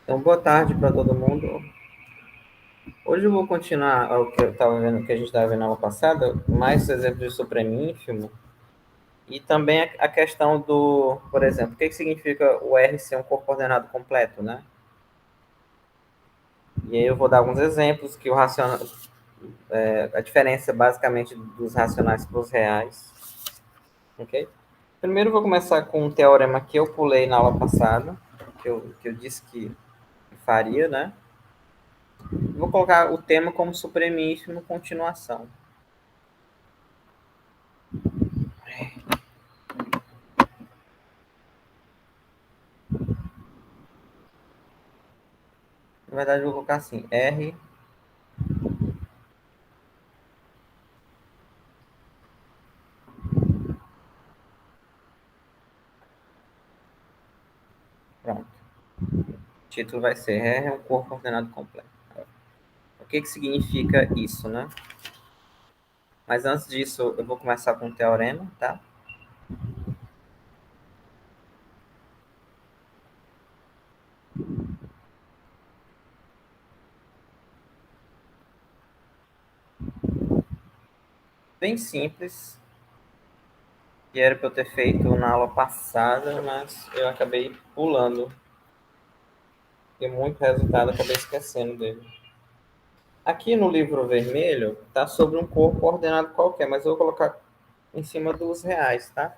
Então, boa tarde para todo mundo. Hoje eu vou continuar o que eu estava vendo, que a gente estava vendo na aula passada, mais exemplos de supremínfimo e também a questão do, por exemplo, o que significa o R ser um corpo ordenado completo, né? E aí eu vou dar alguns exemplos que o racional, a diferença basicamente dos racionais para os reais, ok? Primeiro eu vou começar com um teorema que eu pulei na aula passada, que eu disse que faria, né? Vou colocar o tema como supremíssimo continuação. Na verdade, eu vou colocar assim, R. Pronto. O título vai ser R é um corpo ordenado completo. O que significa isso, né? Mas antes disso, eu vou começar com um teorema, tá? Bem simples, que era para eu ter feito na aula passada, mas eu acabei pulando. Tem muito resultado, acabei esquecendo dele. Aqui no livro vermelho, tá sobre um corpo ordenado qualquer, mas eu vou colocar em cima dos reais, tá?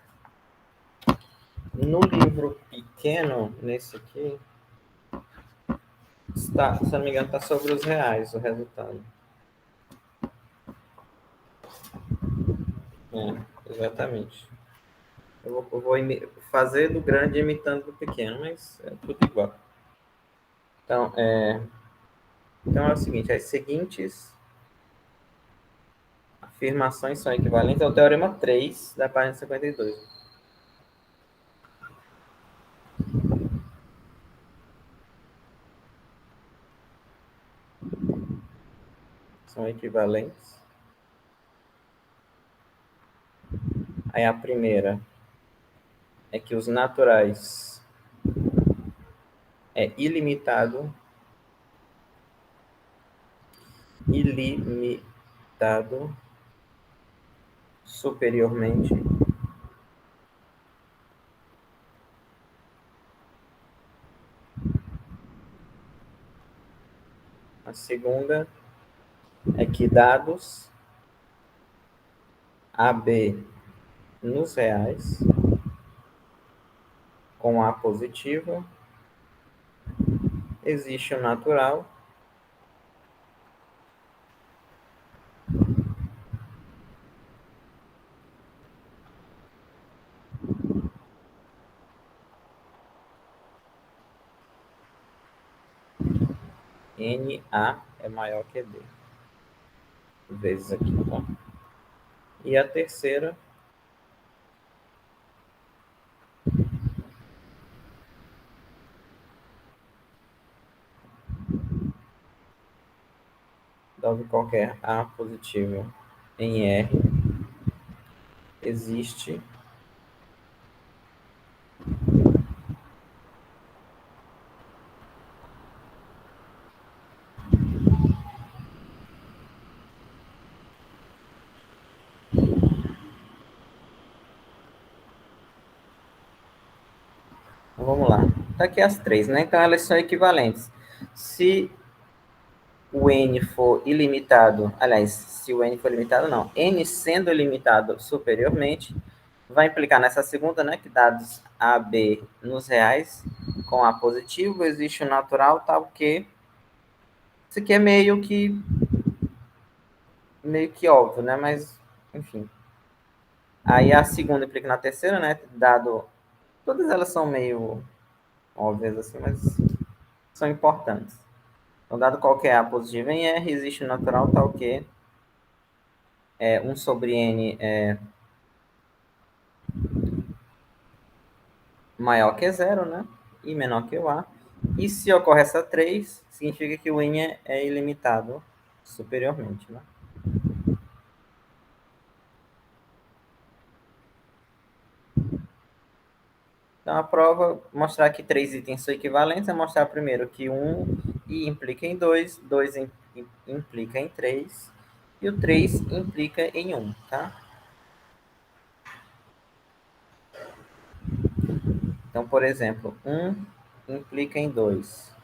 No livro pequeno, nesse aqui, está, se não me engano, está sobre os reais o resultado. Exatamente. Eu vou fazer do grande imitando do pequeno, mas é tudo igual. Então é o seguinte: as seguintes afirmações são equivalentes ao teorema 3 da página 52. São equivalentes. Aí a primeira é que os naturais é ilimitado, ilimitado superiormente. A segunda é que dados AB nos reais com A positiva, existe o natural NA é maior que D. Vezes aqui, tá? E a terceira dado qualquer A positivo em R, existe então, vamos lá. Tá aqui as três, né? Então elas são equivalentes. Se o N for ilimitado, aliás, se o N for limitado, não. N sendo ilimitado superiormente, vai implicar nessa segunda, né? Que dados A, B nos reais, com A positivo, existe o natural, tal que. Isso aqui é meio que óbvio, né? Mas, enfim. Aí a segunda implica na terceira, né? Dado. Todas elas são meio óbvias assim, mas são importantes. Então, dado qualquer A positivo em R, existe o natural tal que 1 sobre N é maior que zero, né? E menor que o A. E se ocorre essa 3, significa que o N é ilimitado superiormente, né? Então, a prova, mostrar que 3 itens são equivalentes, é mostrar primeiro que 1 implica em 2, 2 implica em 3, e o 3 implica em 1, tá? Então, por exemplo, 1 implica em 2.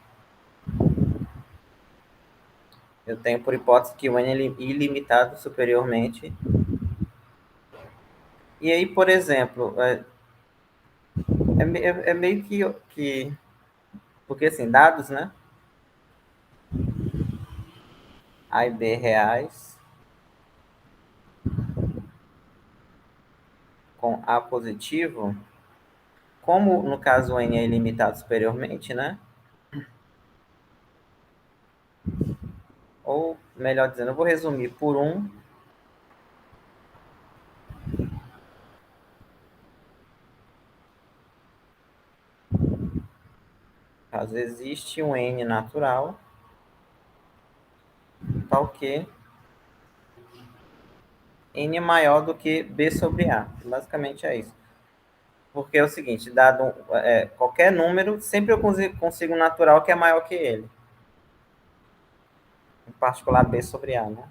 Eu tenho por hipótese que o n é ilimitado superiormente. E aí, por exemplo, é meio que... Porque, assim, dados, né? A e B reais com A positivo, como no caso o n é ilimitado superiormente, né? Ou, melhor dizendo, eu vou resumir por 1. Caso existe um n natural, tal que n é maior do que b sobre a. Basicamente é isso. Porque é o seguinte, dado qualquer número, sempre eu consigo um natural que é maior que ele. Em particular, b sobre a, né?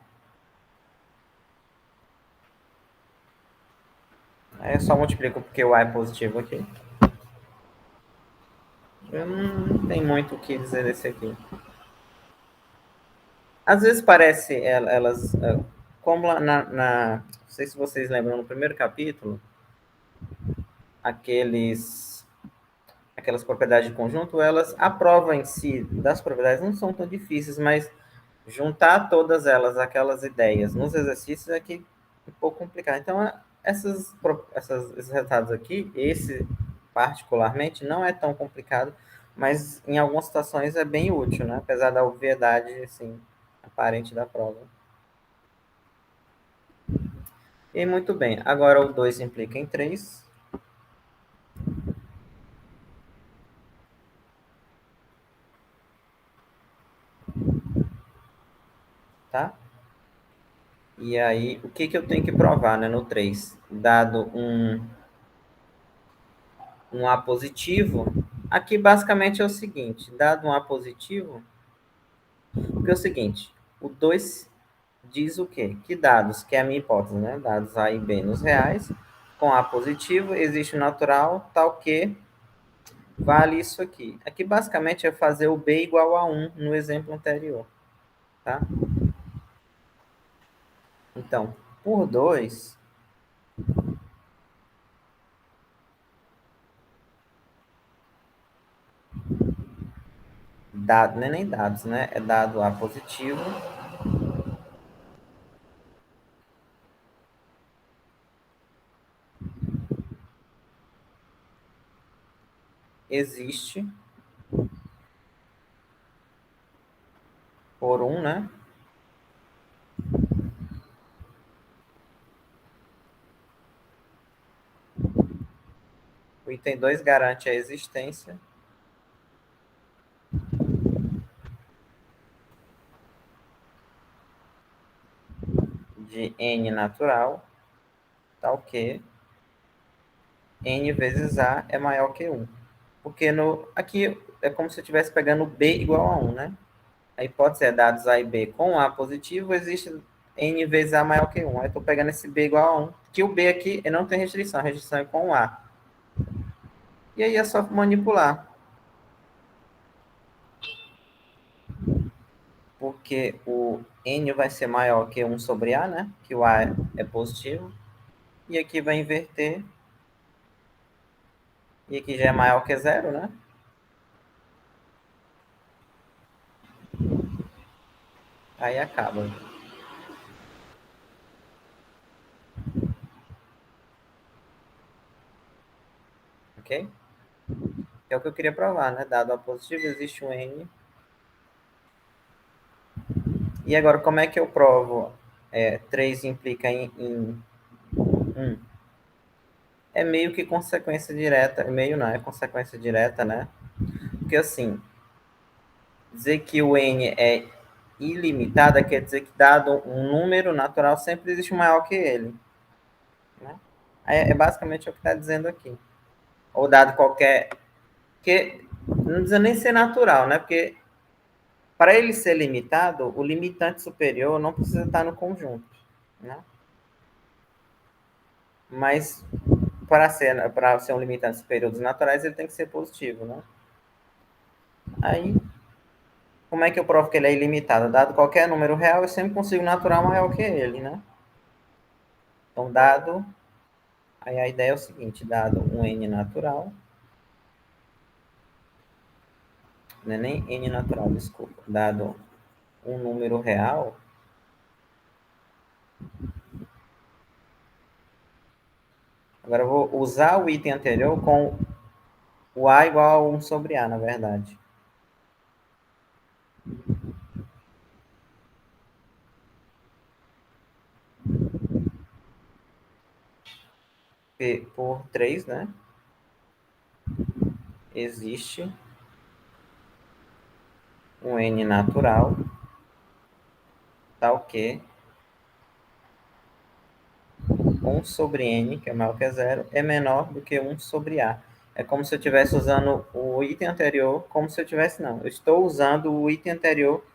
Aí eu só multiplico porque o a é positivo aqui. Eu não tem muito o que dizer desse aqui. Às vezes parece elas... Como não sei se vocês lembram, no primeiro capítulo, aquelas propriedades de conjunto, elas, a prova em si das propriedades não são tão difíceis, mas juntar todas elas, aquelas ideias, nos exercícios é que é um pouco complicado. Então, esses resultados aqui, esse particularmente, não é tão complicado, mas em algumas situações é bem útil, né? Apesar da obviedade, assim, aparente da prova. E muito bem, agora o 2 implica em 3. Tá? E aí, o que eu tenho que provar, né, no 3? Dado um A positivo, aqui basicamente é o seguinte, dado um A positivo, porque é o seguinte, o 2 diz o quê? Que dados, que é a minha hipótese, né? Dados A e B nos reais, com A positivo, existe o natural, tal que vale isso aqui. Aqui basicamente é fazer o B igual a 1 no exemplo anterior, tá? Então, por 2, dado, não é nem dados, né? É dado A positivo, existe por 1, né? O item 2 garante a existência de n natural, tal que n vezes a é maior que 1. Porque aqui é como se eu estivesse pegando b igual a 1, né? A hipótese é dados a e b com a positivo, existe n vezes a maior que 1. Aí eu estou pegando esse b igual a 1, que o b aqui não tem restrição, a restrição é com a. E aí é só manipular. Porque o n vai ser maior que 1 sobre a, né? Que o a é positivo. E aqui vai inverter. E aqui já é maior que zero, né? Aí acaba. Ok? É o que eu queria provar, né? Dado A positivo, existe um n. E agora, como é que eu provo 3 implica em 1? É meio que consequência direta. Meio não, é consequência direta, né? Porque assim, dizer que o n é ilimitado quer dizer que dado um número natural sempre existe um maior que ele. Né? É basicamente o que está dizendo aqui. ou dado qualquer, que não precisa nem ser natural, né? Porque para ele ser limitado, o limitante superior não precisa estar no conjunto, né? Mas para ser um limitante superior dos naturais, ele tem que ser positivo, né? Aí, como é que eu provo que ele é ilimitado? Dado qualquer número real, eu sempre consigo natural maior que ele, né? Então, aí a ideia é o seguinte, dado um n natural, não é nem n natural, desculpa, dado um número real, agora eu vou usar o item anterior com o a igual a 1 sobre a, na verdade. Por 3, né? Existe um n natural, tal que 1 sobre n, que é maior que zero, é menor do que 1 sobre a. É como se eu estivesse usando o item anterior, como se eu tivesse, não. Eu estou usando o item anterior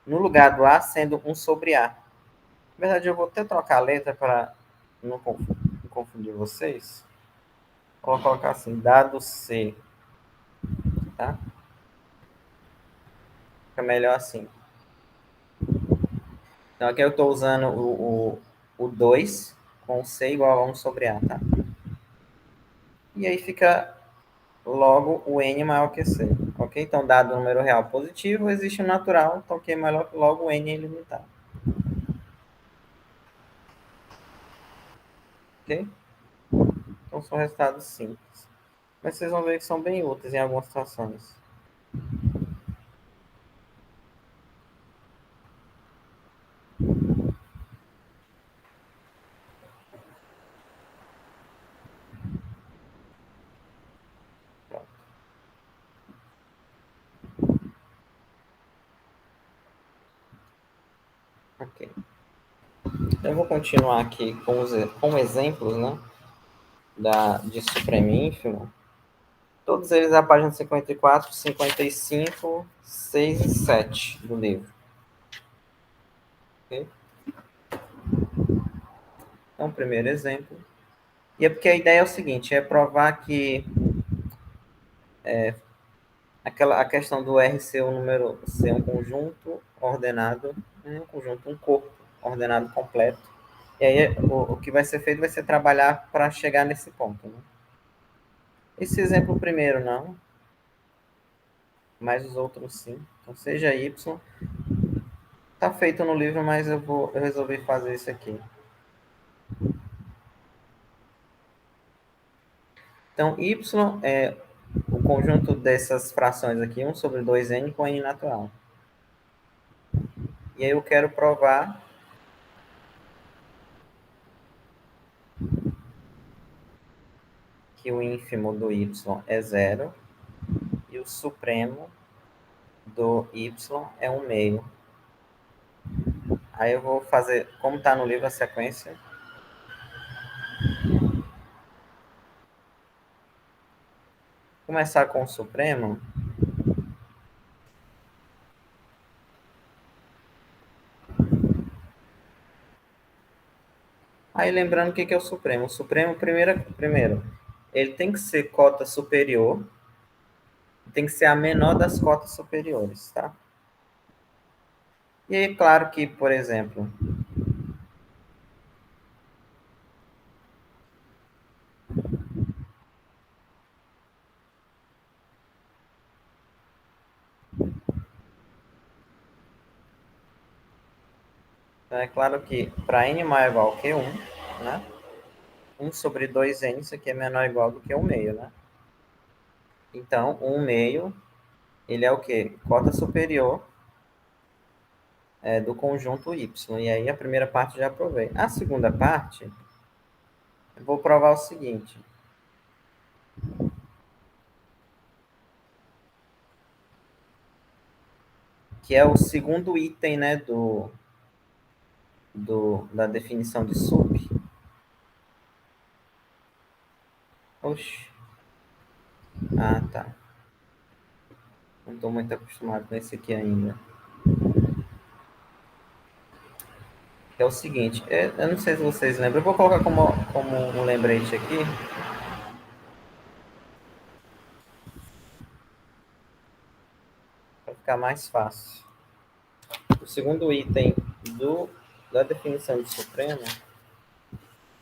no lugar do a, sendo 1 sobre a. Na verdade, eu vou até trocar a letra para não confundir vocês. Vou colocar assim, dado C, tá? Fica melhor assim. Então, aqui eu estou usando o 2 com C igual a 1 sobre A, tá? E aí fica logo o N maior que C, ok? Então, dado o número real positivo, existe um natural, então que é maior, logo o N é ilimitado. Ok? Então, são resultados simples. Mas vocês vão ver que são bem úteis em algumas situações. Pronto. Ok. Eu vou continuar aqui com exemplos, né? De supremo e ínfimo. Todos eles na página 54, 55, 6 e 7 do livro. Okay? Então, primeiro exemplo. E é porque a ideia é o seguinte, é provar que a questão do R ser um número, ser um conjunto ordenado, um conjunto, um corpo ordenado completo. E aí o que vai ser feito vai ser trabalhar para chegar nesse ponto. Né? Esse exemplo primeiro não, mas os outros sim. Então, seja Y, está feito no livro, mas eu resolvi fazer isso aqui. Então, y é o conjunto dessas frações aqui, 1 sobre 2n com n natural. E aí eu quero provar que o ínfimo do y é zero e o supremo do y é 1 meio. Aí eu vou fazer, como está no livro a sequência, começar com o supremo. Aí lembrando o que é o supremo. O supremo, primeiro, ele tem que ser cota superior, tem que ser a menor das cotas superiores, tá? E aí, claro que, por exemplo, é claro que para n maior ou igual que 1, né? 1 sobre 2n, isso aqui é menor ou igual do que 1 meio, né? Então, 1 meio, ele é o quê? Cota superior do conjunto y. E aí a primeira parte já provei. A segunda parte, eu vou provar o seguinte. Que é o segundo item, né, da definição de sup. Oxi. Ah, tá. Não estou muito acostumado com esse aqui ainda. É o seguinte, eu não sei se vocês lembram, eu vou colocar como um lembrete aqui, para ficar mais fácil. O segundo item da definição de supremo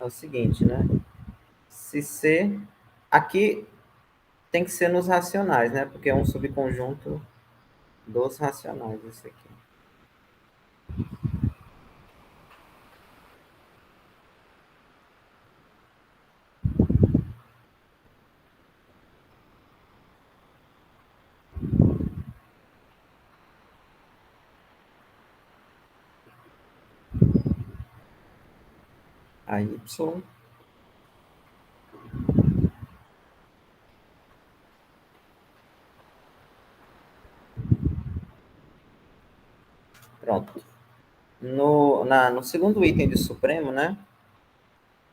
é o seguinte, né? Se C, aqui tem que ser nos racionais, né? Porque é um subconjunto dos racionais, esse aqui. A Y, pronto. No segundo item de supremo, né?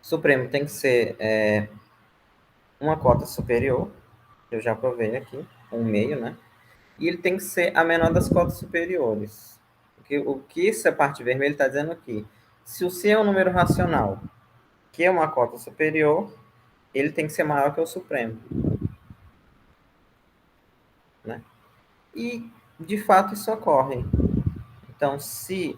Supremo tem que ser uma cota superior, que eu já provei aqui, 1/2, né? E ele tem que ser a menor das cotas superiores. O que essa parte vermelha está dizendo aqui? Se o C é um número racional, que é uma cota superior, ele tem que ser maior que o supremo, né? E, de fato, isso ocorre. Então, se...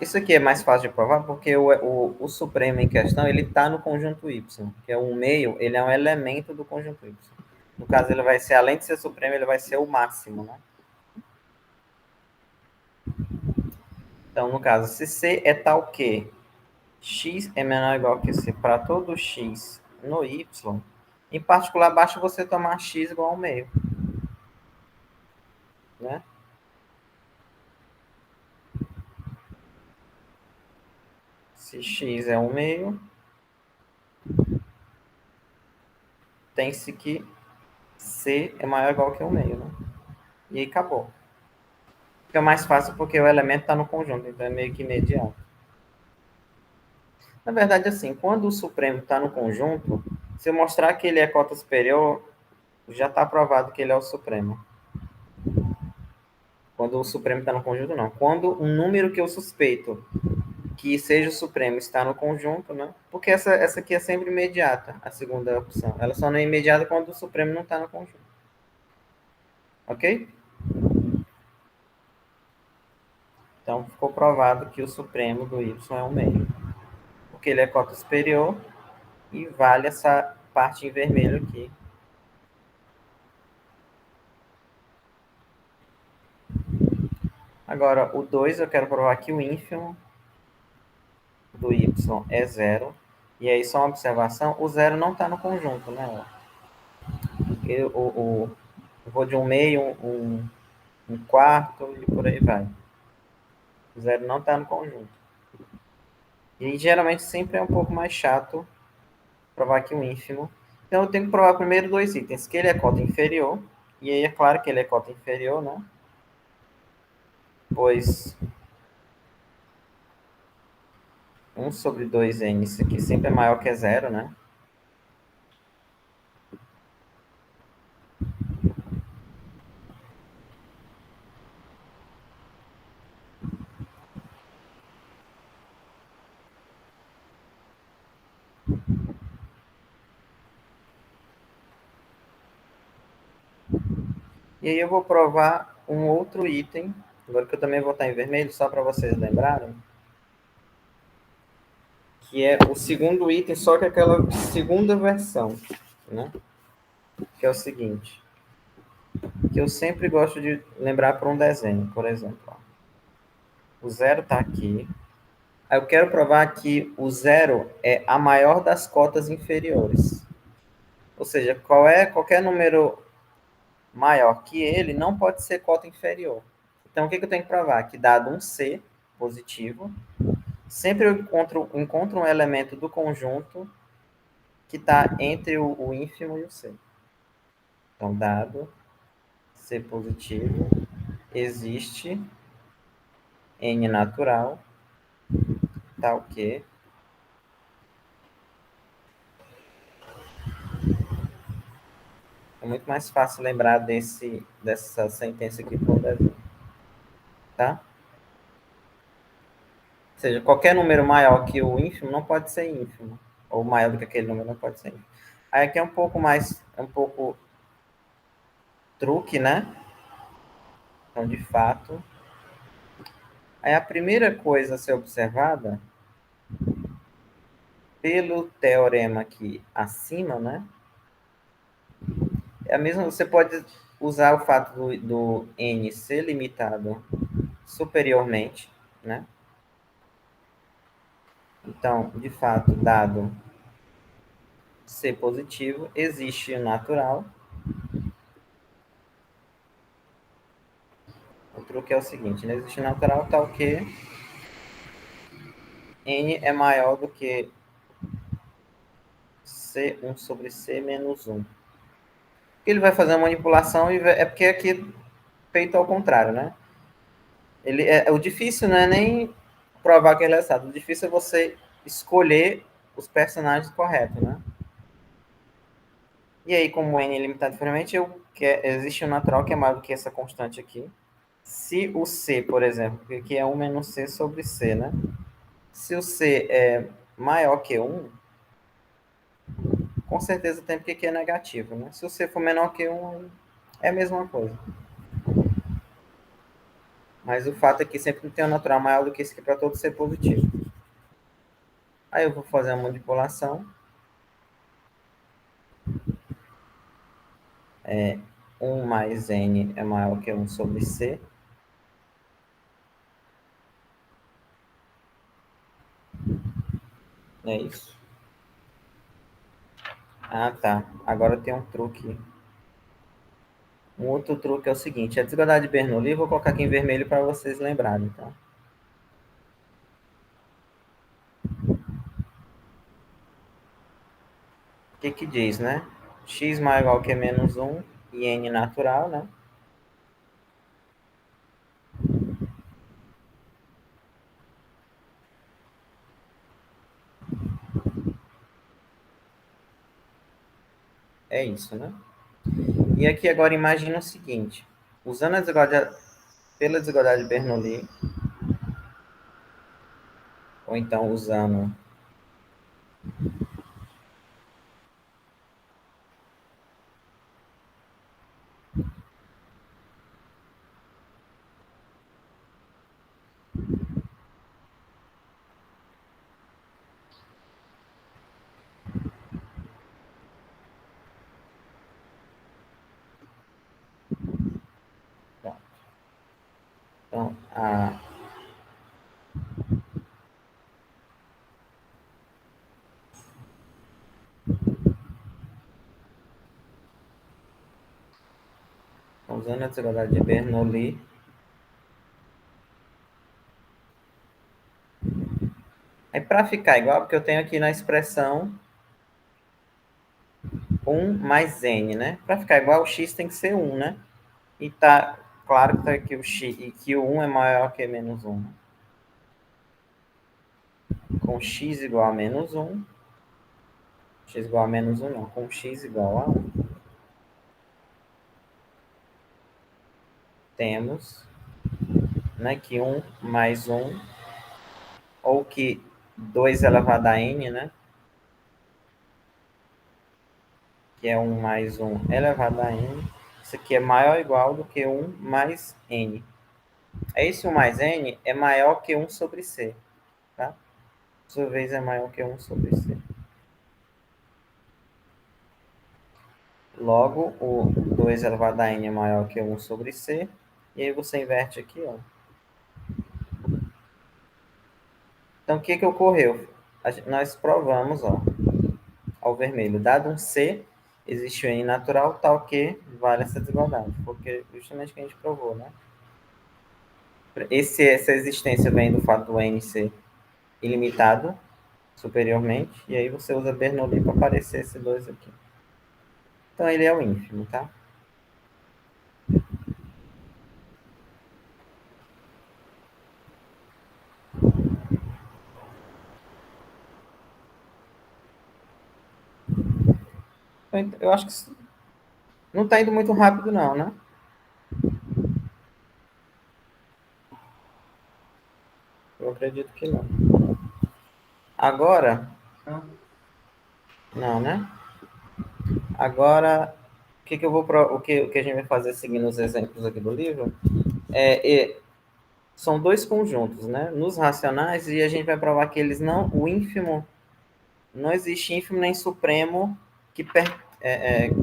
Isso aqui é mais fácil de provar porque o supremo em questão, ele está no conjunto Y, que é o meio, ele é um elemento do conjunto Y. No caso, ele vai ser, além de ser supremo, ele vai ser o máximo, né? Então, no caso, se C é tal que x é menor ou igual que C para todo x no Y, em particular, basta você tomar x igual ao meio, né? Se x é 1/2, tem-se que C é maior ou igual que 1/2, né? E aí acabou. Fica mais fácil porque o elemento está no conjunto, então é meio que imediato. Na verdade, assim, quando o supremo está no conjunto, se eu mostrar que ele é cota superior, já está provado que ele é o supremo. Quando o supremo está no conjunto, não. Quando um número que eu suspeito que seja o supremo está no conjunto, né? Porque essa aqui é sempre imediata, a segunda opção. Ela só não é imediata quando o supremo não está no conjunto. Ok? Então, ficou provado que o supremo do y é 1/2. Porque ele é cota superior e vale essa parte em vermelho aqui. Agora, o 2, eu quero provar que o ínfimo do y é 0. E aí, só uma observação, o 0 não está no conjunto, né? Eu vou de 1/2, um quarto e por aí vai. O 0 não está no conjunto. E geralmente sempre é um pouco mais chato provar que o ínfimo. Então eu tenho que provar primeiro dois itens, que ele é cota inferior, e aí é claro que ele é cota inferior, né? Pois 1/2n, isso aqui sempre é maior que 0, né? E aí eu vou provar um outro item, agora que eu também vou estar em vermelho, só para vocês lembrarem, que é o segundo item, só que aquela segunda versão, né? Que é o seguinte, que eu sempre gosto de lembrar para um desenho, por exemplo. Ó. O 0 está aqui. Aí eu quero provar que o 0 é a maior das cotas inferiores. Ou seja, qualquer número maior que ele não pode ser cota inferior. Então, o que eu tenho que provar? Que dado um C positivo, sempre eu encontro um elemento do conjunto que está entre o ínfimo e o C. Então, dado C positivo, existe N natural, tal que É muito mais fácil lembrar dessa sentença aqui para um desenho, tá? Ou seja, qualquer número maior que o ínfimo não pode ser ínfimo. Ou maior do que aquele número não pode ser ínfimo. Aí aqui é um pouco mais, é um pouco truque, né? Então, de fato. Aí a primeira coisa a ser observada, pelo teorema aqui acima, né? É a mesma, você pode usar o fato do n ser limitado superiormente, né? Então, de fato, dado ser positivo, existe o natural. O truque é o seguinte, né? Existe o natural tal que n é maior do que C1 sobre C menos 1. Ele vai fazer a manipulação e é porque aqui é feito ao contrário, né? O difícil não é nem provar que ele é certo. O difícil é você escolher os personagens corretos, né? E aí, como n é limitado diferente, existe um natural que é maior do que essa constante aqui. Se o C, por exemplo, que é 1 menos C sobre C, né? Se o C é maior que 1, com certeza tem porque que é negativo, né? Se o C for menor que 1, é a mesma coisa. Mas o fato é que sempre tem um natural maior do que esse aqui para todo ser positivo. Aí eu vou fazer a manipulação. 1 mais n é maior que 1 sobre c. É isso. Ah, tá. Agora tem um truque. Um outro truque é o seguinte. A desigualdade de Bernoulli, eu vou colocar aqui em vermelho para vocês lembrarem, tá? O que que diz, né? X maior ou igual que menos 1 e n natural, né? É isso, né? E aqui agora imagina o seguinte. Usando a desigualdade, pela desigualdade de Bernoulli, ou então usando então, usando a desigualdade de Bernoulli, aí para ficar igual, porque eu tenho aqui na expressão 1 mais n, né? Para ficar igual, o x tem que ser 1, né? E tá claro que, tá aqui o x, e que o 1 é maior que menos 1. Com x igual a menos 1, x igual a menos 1 não, com x igual a 1, temos, né, que 1 mais 1, ou que 2 elevado a n, né? Que é 1 mais 1 elevado a n. Isso aqui é maior ou igual do que 1 mais n. Esse 1 mais n é maior que 1 sobre c, tá? Por sua vez é maior que 1 sobre c. Logo, o 2 elevado a n é maior que 1 sobre c. E aí você inverte aqui, ó. Então, o que que ocorreu? Nós provamos, ó, ao vermelho. Dado um c, existe o n natural tal que vale essa desigualdade. Porque justamente o que a gente provou, né? Essa existência vem do fato do n ser ilimitado superiormente. E aí você usa Bernoulli para aparecer esses dois aqui. Então, ele é o ínfimo, tá? Eu acho que Não está indo muito rápido, não, né? Eu acredito que não. Agora, não, né? Agora, o que a gente vai fazer seguindo os exemplos aqui do livro são dois conjuntos, né? Nos racionais, e a gente vai provar que eles não, o ínfimo, não existe ínfimo nem supremo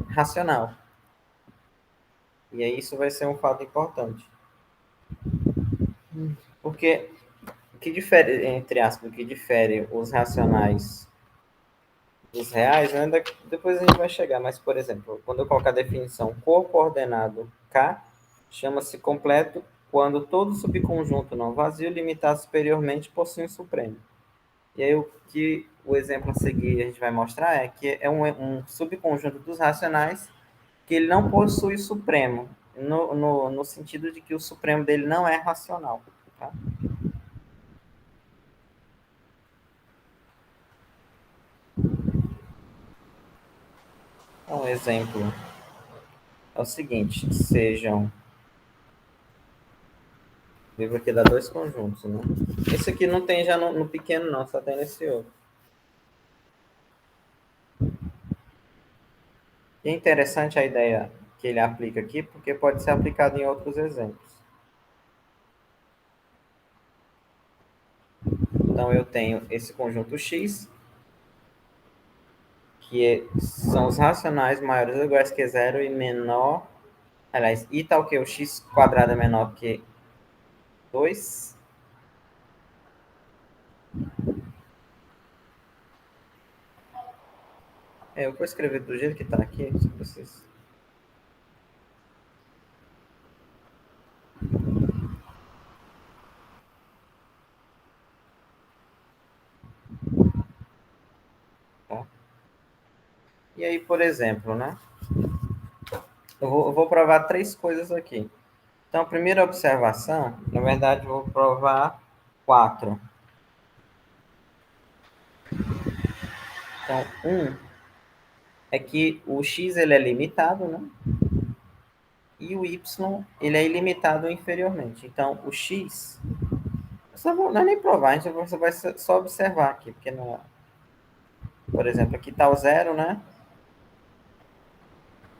racional. E aí isso vai ser um fato importante. Porque o que difere, entre aspas, o que difere os racionais dos reais, né? Depois a gente vai chegar, mas, por exemplo, quando eu colocar a definição corpo ordenado K, chama-se completo quando todo subconjunto não vazio limitado superiormente possui um supremo. E aí o exemplo a seguir a gente vai mostrar é que é um subconjunto dos racionais que ele não possui supremo, no sentido de que o supremo dele não é racional. Tá? Um exemplo é o seguinte, sejam... O livro aqui dá dois conjuntos, né? Esse aqui não tem já no pequeno, não, só tem nesse outro. E é interessante a ideia que ele aplica aqui, porque pode ser aplicado em outros exemplos. Então, eu tenho esse conjunto X, que são os racionais maiores ou iguais que zero e menor... Aliás, e tal que o x quadrado é menor que 2. Eu vou escrever do jeito que está aqui, se vocês... Tá? E aí, por exemplo, né? Eu vou provar três coisas aqui. Então, a primeira observação, na verdade, eu vou provar quatro. Então, é que o x ele é limitado, né? E o y ele é ilimitado inferiormente. Então, o x... não é nem provar, você vai só observar aqui, porque não, por exemplo, aqui está o zero, né?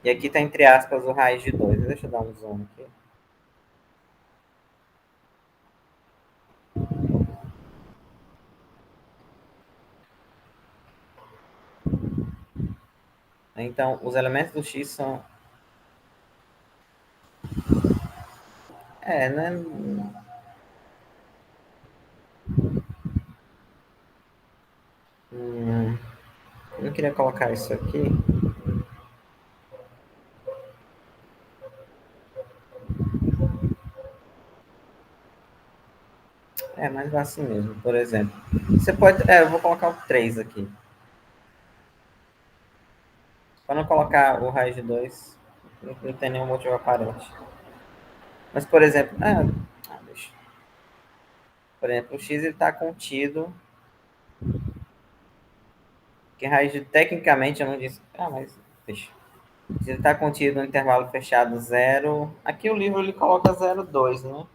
E aqui está entre aspas o raiz de 2. Deixa eu dar um zoom aqui. Então, os elementos do x são... né? Eu queria colocar isso aqui. Mas vai assim mesmo, por exemplo. Você pode... eu vou colocar o 3 aqui. Para não colocar o raiz de 2, não tem nenhum motivo aparente. Mas, por exemplo... deixa. Por exemplo, o x está contido... Que raiz de... Tecnicamente, eu não disse... mas... Deixa. Ele está contido no intervalo fechado 0. Aqui o livro ele coloca 0,2, né?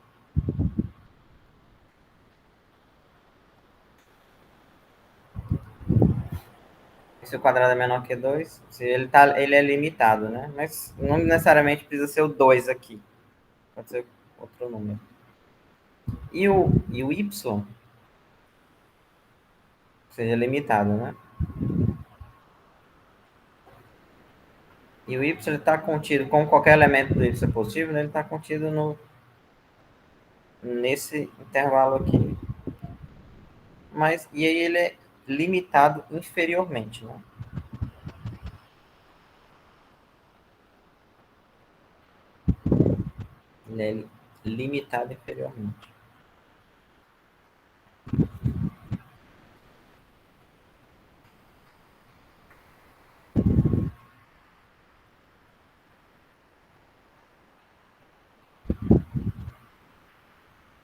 Se o quadrado é menor que 2, se ele é limitado, né? Mas não necessariamente precisa ser o 2 aqui. Pode ser outro número. E o y seja limitado, né? E o y está contido, como qualquer elemento do y é positivo, né? Ele está contido nesse intervalo aqui. E aí ele é limitado inferiormente, né? Ele é limitado inferiormente.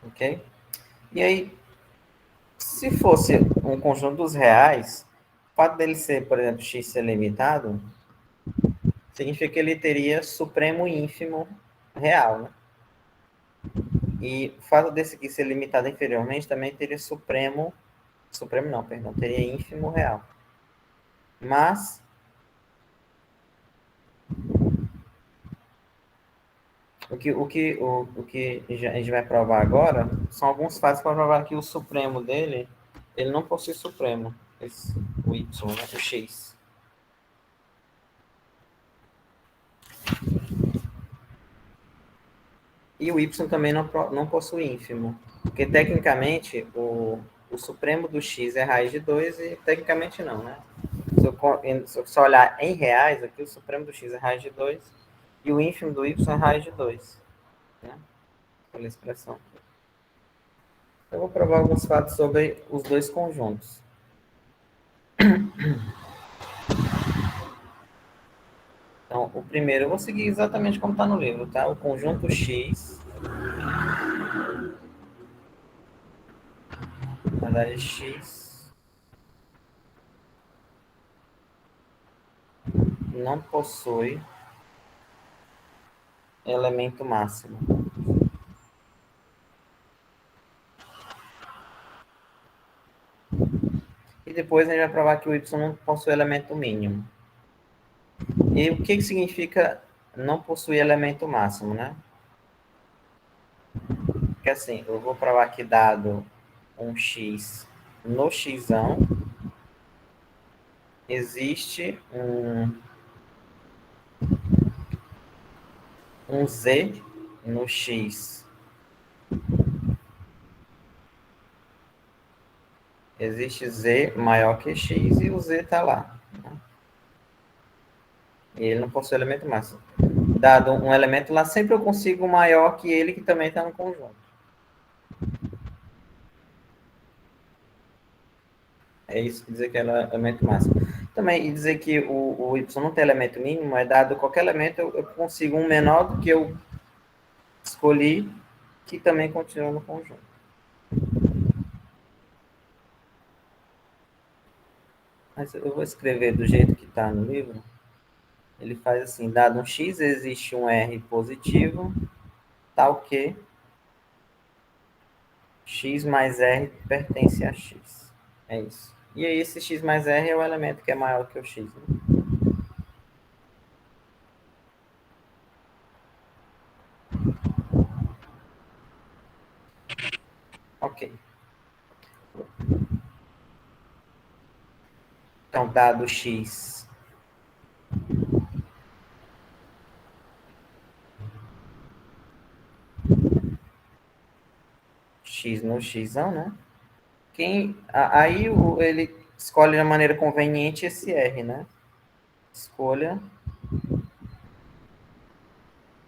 Ok? E aí, se fosse um conjunto dos reais, o fato dele ser, por exemplo, x ser limitado, significa que ele teria supremo ínfimo real, né? E o fato desse aqui ser limitado inferiormente também teria supremo não, perdão, teria ínfimo real. Mas o que a gente vai provar agora são alguns fatos para provar que o supremo dele, ele não possui supremo, o y, né, o x. E o y também não possui ínfimo, porque tecnicamente o supremo do x é raiz de 2 e tecnicamente não, né? Se eu só olhar em reais, aqui o supremo do x é raiz de 2 e o ínfimo do y é raiz de 2, né? Pela expressão. Eu vou provar alguns fatos sobre os dois conjuntos. Então, o primeiro eu vou seguir exatamente como está no livro, tá? O conjunto X, na verdade X, não possui elemento máximo. E depois a gente vai provar que o Y não possui elemento mínimo. E o que significa não possuir elemento máximo, né? Porque assim, eu vou provar que dado um X no X, existe um Z no X. Existe Z maior que X e o Z está lá. Né? E ele não possui elemento máximo. Dado um elemento lá, sempre eu consigo maior que ele que também está no conjunto. É isso que dizer que é elemento máximo. Também, e dizer que o Y não tem elemento mínimo, é dado qualquer elemento, eu consigo um menor do que eu escolhi, que também continua no conjunto. Mas eu vou escrever do jeito que está no livro. Ele faz assim, dado um X, existe um R positivo, tal que X mais R pertence a X. É isso. E aí esse X mais R é o elemento que é maior que o X. Né? Ok. Então, dado X X no X, né? Aí ele escolhe de maneira conveniente esse R, né? Escolha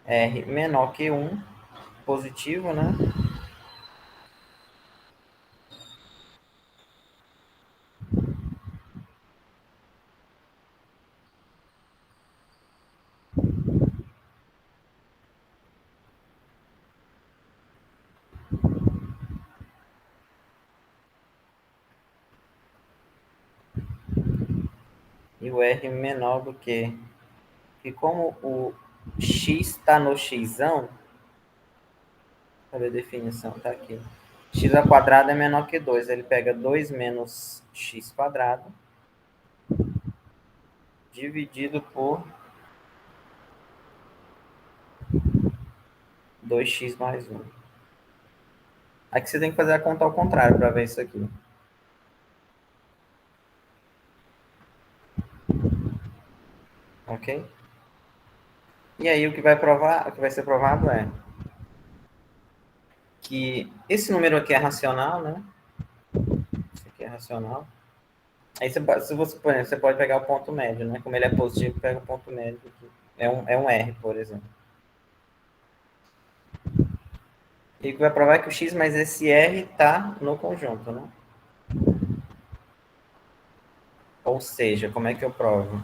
R menor que 1, positivo, né? E o R menor do que. E como o X está no X, cadê a definição? Tá aqui. X ao quadrado é menor que 2. Ele pega 2 menos x quadrado dividido por 2x mais 1. Aqui você tem que fazer a conta ao contrário para ver isso aqui. Ok? E aí o que vai ser provado é que esse número aqui é racional, né? Esse aqui é racional. Aí se você, por exemplo, você pode pegar o ponto médio, né? Como ele é positivo, pega o ponto médio aqui. É um R, por exemplo. E o que vai provar é que o x mais esse R está no conjunto, né? Ou seja, como é que eu provo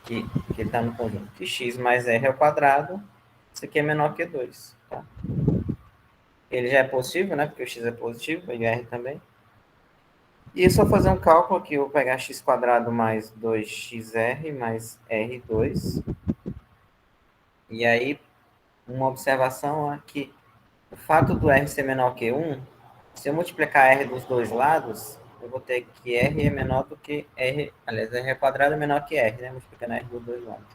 que está no conjunto? Que x mais R ao quadrado, isso aqui é menor que 2. Tá? Ele já é positivo, né? Porque o x é positivo, e R também. E é só fazer um cálculo aqui, eu vou pegar x² mais 2xr mais r2. E aí, uma observação aqui. O fato do r ser menor que 1, se eu multiplicar r dos dois lados, eu vou ter que r é menor do que r, aliás, r² é menor que r, né? Multiplicando r dos dois lados.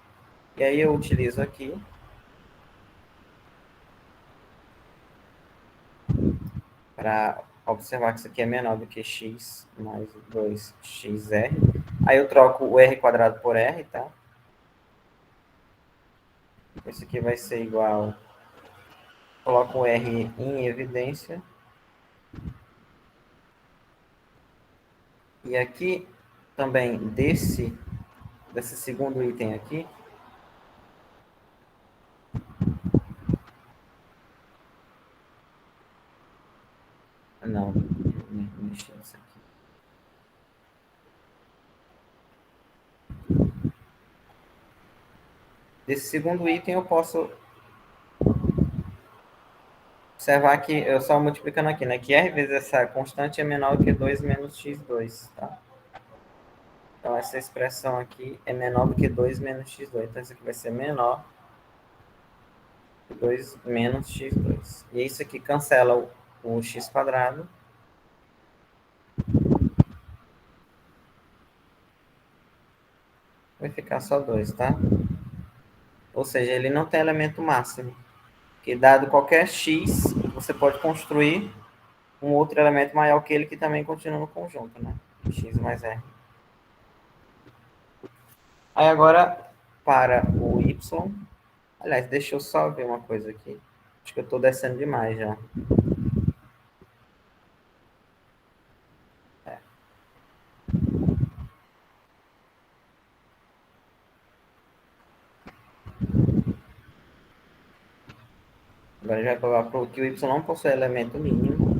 E aí eu utilizo aqui para observar que isso aqui é menor do que x mais 2xr. Aí eu troco o r² por r, tá? Isso aqui vai ser igual... Coloco o r em evidência. E aqui, também, desse segundo item aqui, não, mexi nisso aqui. Desse segundo item eu posso observar que eu só multiplicando aqui, né? Que r vezes essa constante é menor do que 2 menos x2, tá? Então essa expressão aqui é menor do que 2 menos x2. Então isso aqui vai ser menor que 2 menos x2. E isso aqui cancela o x². Vai ficar só 2, tá? Ou seja, ele não tem elemento máximo. Que dado qualquer x, você pode construir um outro elemento maior que ele que também continua no conjunto, né? X mais r. Aí agora, para o y... Aliás, deixa eu só ver uma coisa aqui. Acho que eu estou descendo demais já. É. Agora já vai provar que o y não possui elemento mínimo.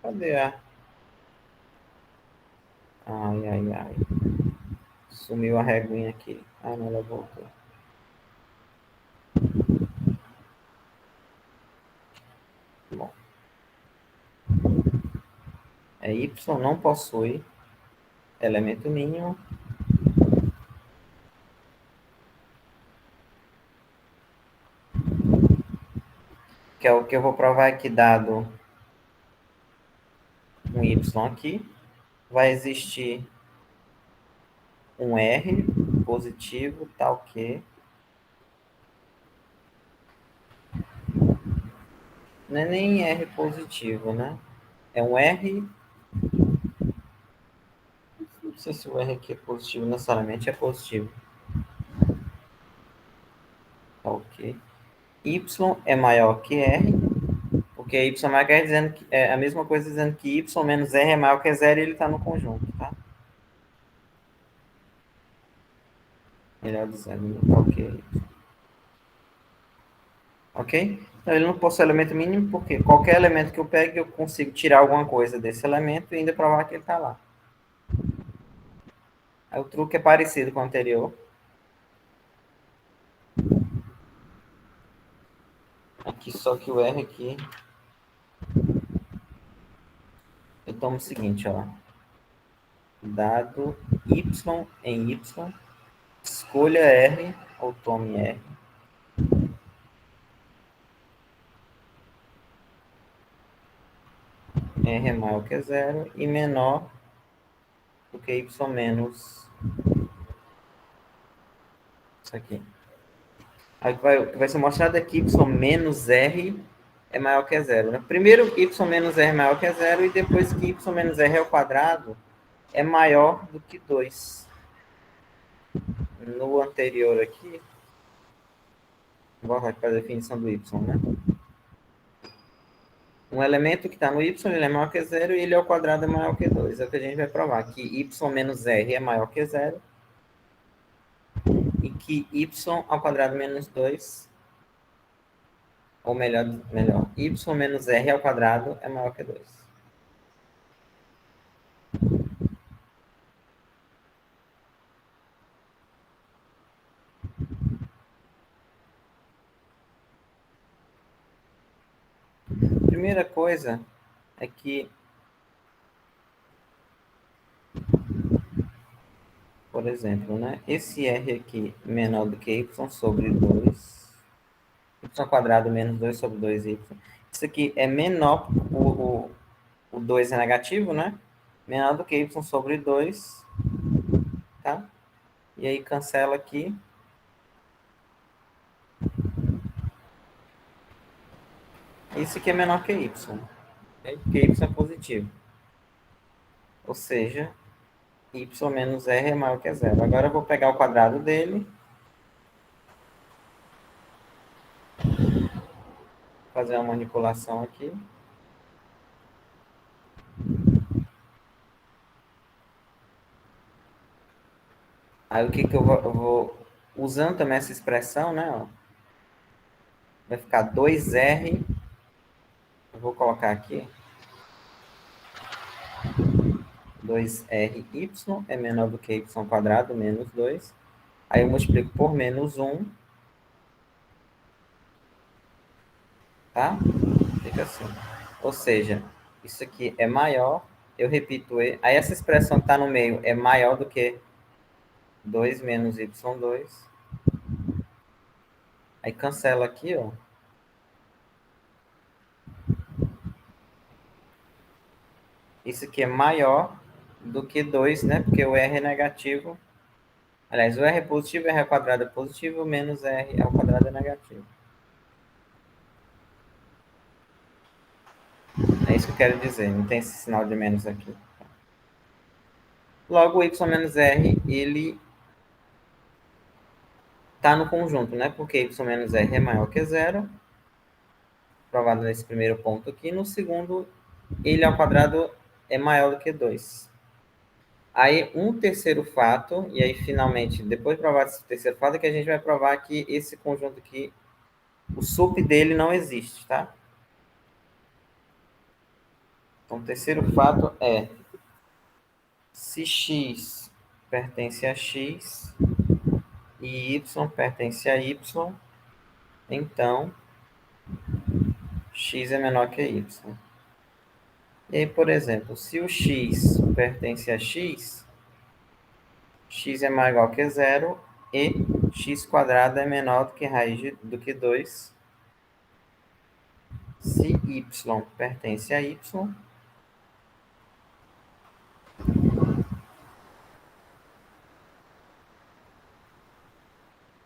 Cadê a... Ai, ai, ai. Sumiu a reguinha aqui. Ah, não, ela voltou. Bom. Y não possui elemento mínimo. Que é o que eu vou provar aqui, dado um y aqui, vai existir um r positivo, tal que... Não é nem r positivo, né? É um r... Não sei se o r aqui é positivo, necessariamente é positivo. Ok. Y é maior que R, porque y é maior que R dizendo que é a mesma coisa dizendo que y menos R é maior que zero e ele está no conjunto, tá? Melhor dizendo, ok. Ok? Então ele não possui elemento mínimo, porque qualquer elemento que eu pegue, eu consigo tirar alguma coisa desse elemento e ainda provar que ele está lá. Aí o truque é parecido com o anterior. Aqui, só que o R aqui... Eu tomo o seguinte, ó. Dado y em y, escolha R, ou tome R. R é maior que zero e menor do que y menos isso aqui. Aí vai ser mostrado aqui y menos r é maior que zero. Né? Primeiro y menos r é maior que zero e depois que y menos r ao quadrado é maior do que 2. No anterior aqui, vou voltar para a definição do y, né? Um elemento que está no y ele é maior que zero e ele ao quadrado é maior que 2. É o que a gente vai provar, que y menos r é maior que zero e que y ao quadrado menos 2, ou melhor, y menos r ao quadrado é maior que 2. primeira coisa é que, por exemplo, né, esse r aqui menor do que y sobre 2, y quadrado menos 2 sobre 2y. Isso aqui é menor, o 2 é negativo, né? Menor do que y sobre 2, tá? E aí cancela aqui. Isso aqui é menor que y, né? Porque y é positivo. Ou seja, y menos r é maior que zero. Agora eu vou pegar o quadrado dele, fazer uma manipulação aqui. Aí o que que eu vou usando também essa expressão, né? Ó, vai ficar 2r, eu vou colocar aqui, 2ry é menor do que y quadrado menos 2. Aí eu multiplico por menos 1, tá? Fica assim. Ou seja, isso aqui é maior, eu repito, aí essa expressão que está no meio é maior do que 2 menos y2. Aí cancela aqui, ó. Isso aqui é maior do que 2, né? Porque o r é negativo. Aliás, o r é positivo, r ao quadrado é positivo, menos r ao quadrado é negativo. É isso que eu quero dizer, não tem esse sinal de menos aqui. Logo, o y menos r, ele está no conjunto, né? Porque y menos r é maior que zero, provado nesse primeiro ponto aqui. No segundo, ele ao quadrado é maior do que 2. Aí, um terceiro fato, e aí, finalmente, depois de provar esse terceiro fato, é que a gente vai provar que esse conjunto aqui, o sup dele não existe, tá? Então, o terceiro fato é, se x pertence a x e y pertence a y, então x é menor que y. E aí, por exemplo, se o x pertence a x, x é maior ou igual que zero e x quadrado é menor do que raiz do que 2. Se y pertence a y,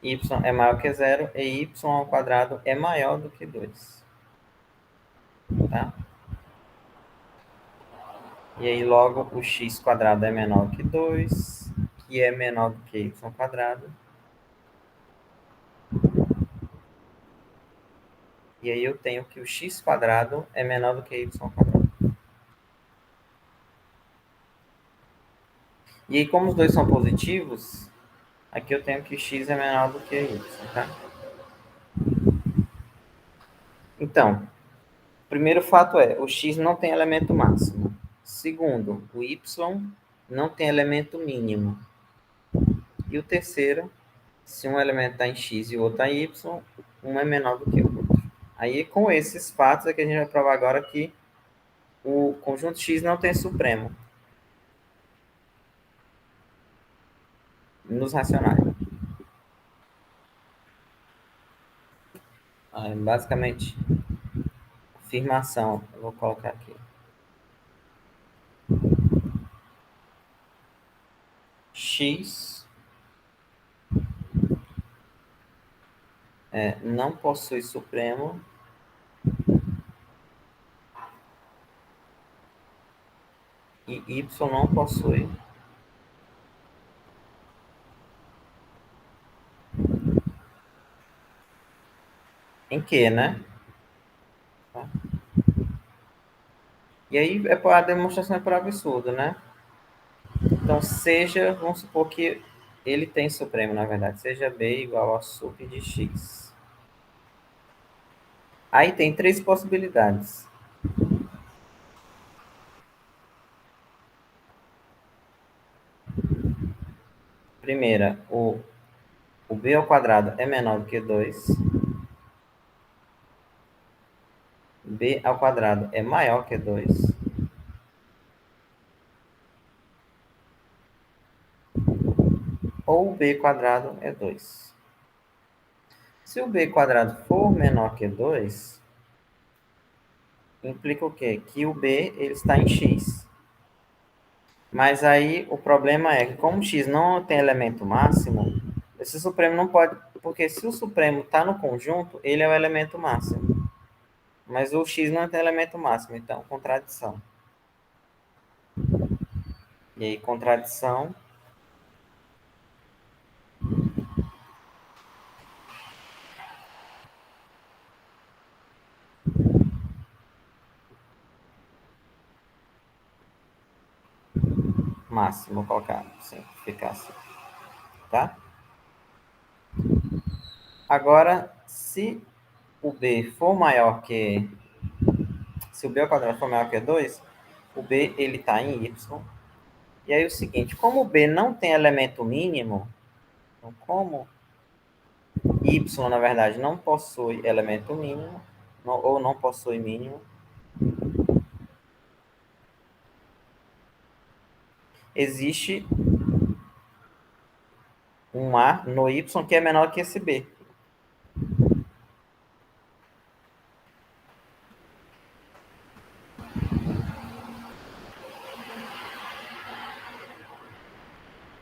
y é maior que zero e y ao quadrado é maior do que 2. Tá? E aí, logo, o x quadrado é menor que 2, que é menor do que y quadrado. E aí eu tenho que o x quadrado é menor do que y quadrado. E aí, como os dois são positivos, aqui eu tenho que x é menor do que y, tá? Então, o primeiro fato é, o x não tem elemento máximo. Segundo, o y não tem elemento mínimo. E o terceiro, se um elemento está em x e o outro está em y, um é menor do que o outro. Aí, com esses fatos, é que a gente vai provar agora que o conjunto x não tem supremo nos racionais. Basicamente, afirmação, eu vou colocar aqui. X não possui supremo e y não possui. Em que, né? Tá? E aí a demonstração é por absurdo, né? Então, seja, vamos supor que ele tem supremo, na verdade, seja B igual a sup de x. Aí tem três possibilidades. Primeira, o b ao quadrado é menor do que 2. b ao quadrado é maior que 2, ou b quadrado é 2. Se o b quadrado for menor que 2, implica o quê? Que o b ele está em x. Mas aí o problema é que como x não tem elemento máximo, esse supremo não pode... Porque se o supremo está no conjunto, ele é o elemento máximo. Mas o x não tem elemento máximo, então contradição. E aí contradição máximo, vou colocar, simplificar assim, tá? Agora, se o b for maior que... Se o b ao quadrado for maior que 2, o b ele está em y. E aí o seguinte, como o b não tem elemento mínimo, então como y, na verdade, não possui elemento mínimo, ou não possui mínimo, existe um a no y que é menor que esse b.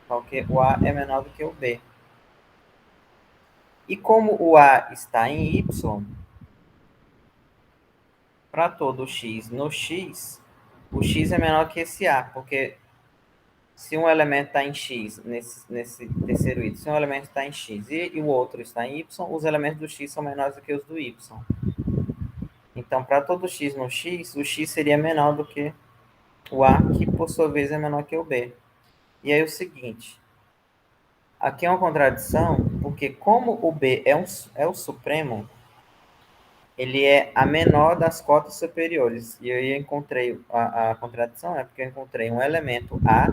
Porque o a é menor do que o b. E como o a está em y, para todo x no x, o x é menor que esse a, porque se um elemento está em x, nesse terceiro item, se um elemento está em x e o outro está em y, os elementos do x são menores do que os do y. Então, para todo x no x, o x seria menor do que o a, que por sua vez é menor que o b. E aí o seguinte, aqui é uma contradição, porque como o b é o supremo, ele é a menor das cotas superiores. E eu encontrei, a contradição é porque eu encontrei um elemento a,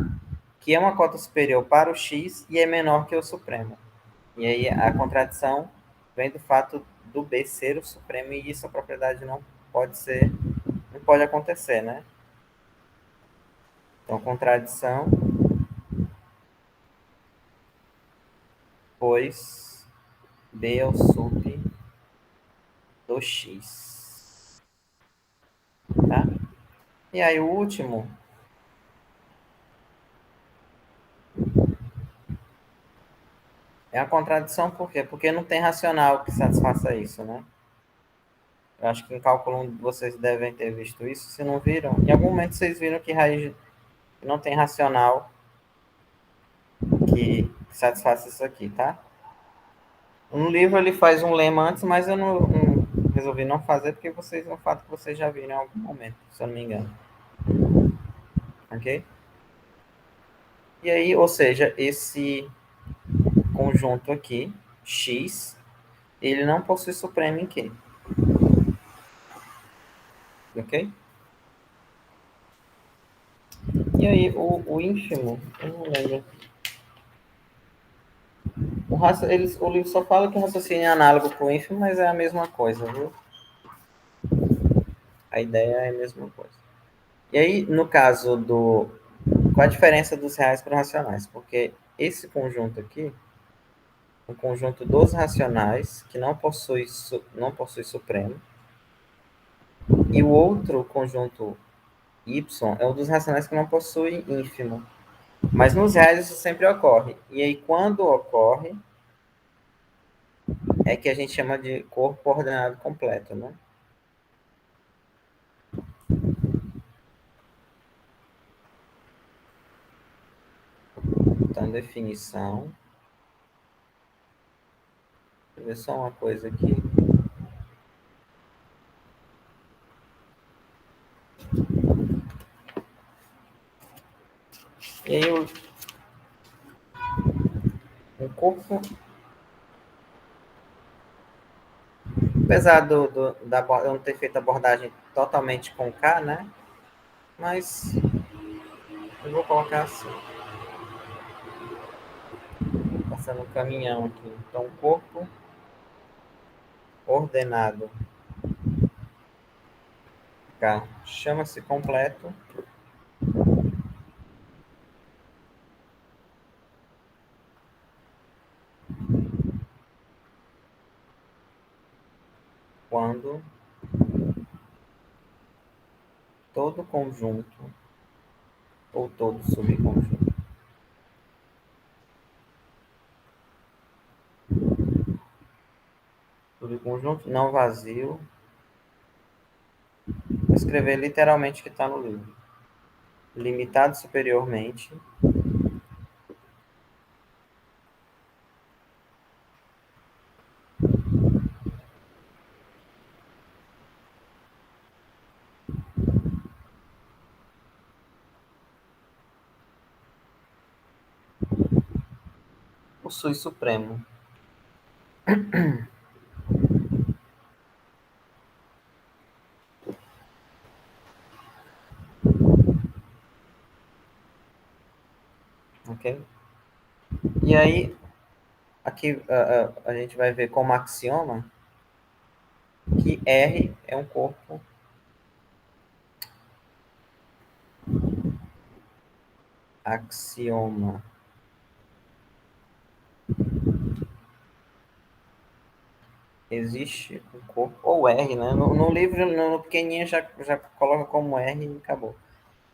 que é uma cota superior para o x e é menor que o supremo. E aí a contradição vem do fato do b ser o supremo, e isso a propriedade não pode ser, não pode acontecer, né? Então, contradição, pois b é o sup do x. Tá? E aí o último é a contradição, por quê? Porque não tem racional que satisfaça isso, né? Eu acho que em cálculo 1 vocês devem ter visto isso. Se não viram, em algum momento vocês viram que raiz não tem racional que satisfaça isso aqui, tá? No livro ele faz um lema antes, mas eu não resolvi não fazer porque vocês é um fato que vocês já viram em algum momento, se eu não me engano. Ok? E aí, ou seja, esse conjunto aqui, X, ele não possui supremo em Q. Ok? E aí, o ínfimo, eu não lembro. O livro só fala que o raciocínio é análogo com o ínfimo, mas é a mesma coisa, viu? A ideia é a mesma coisa. E aí, no caso do... Qual a diferença dos reais para racionais? Porque esse conjunto aqui, o conjunto dos racionais, que não possui supremo, e o outro conjunto y é o dos racionais que não possui ínfimo. Mas nos reais isso sempre ocorre. E aí, quando ocorre, é que a gente chama de corpo ordenado completo, né? Então, definição. Deixa eu ver só uma coisa aqui. E aí, o corpo, apesar eu não ter feito a abordagem totalmente com K, né? Mas eu vou colocar assim, passando um caminhão aqui. Então, corpo ordenado K. Chama-se completo quando todo conjunto ou todo subconjunto subconjunto não vazio. Vou escrever literalmente o que está no livro. Limitado superiormente possui supremo. Ok? E aí, aqui a gente vai ver como axioma que R é um corpo axioma. Existe um corpo, ou R, né? No livro, no pequenininho, já coloca como R e acabou.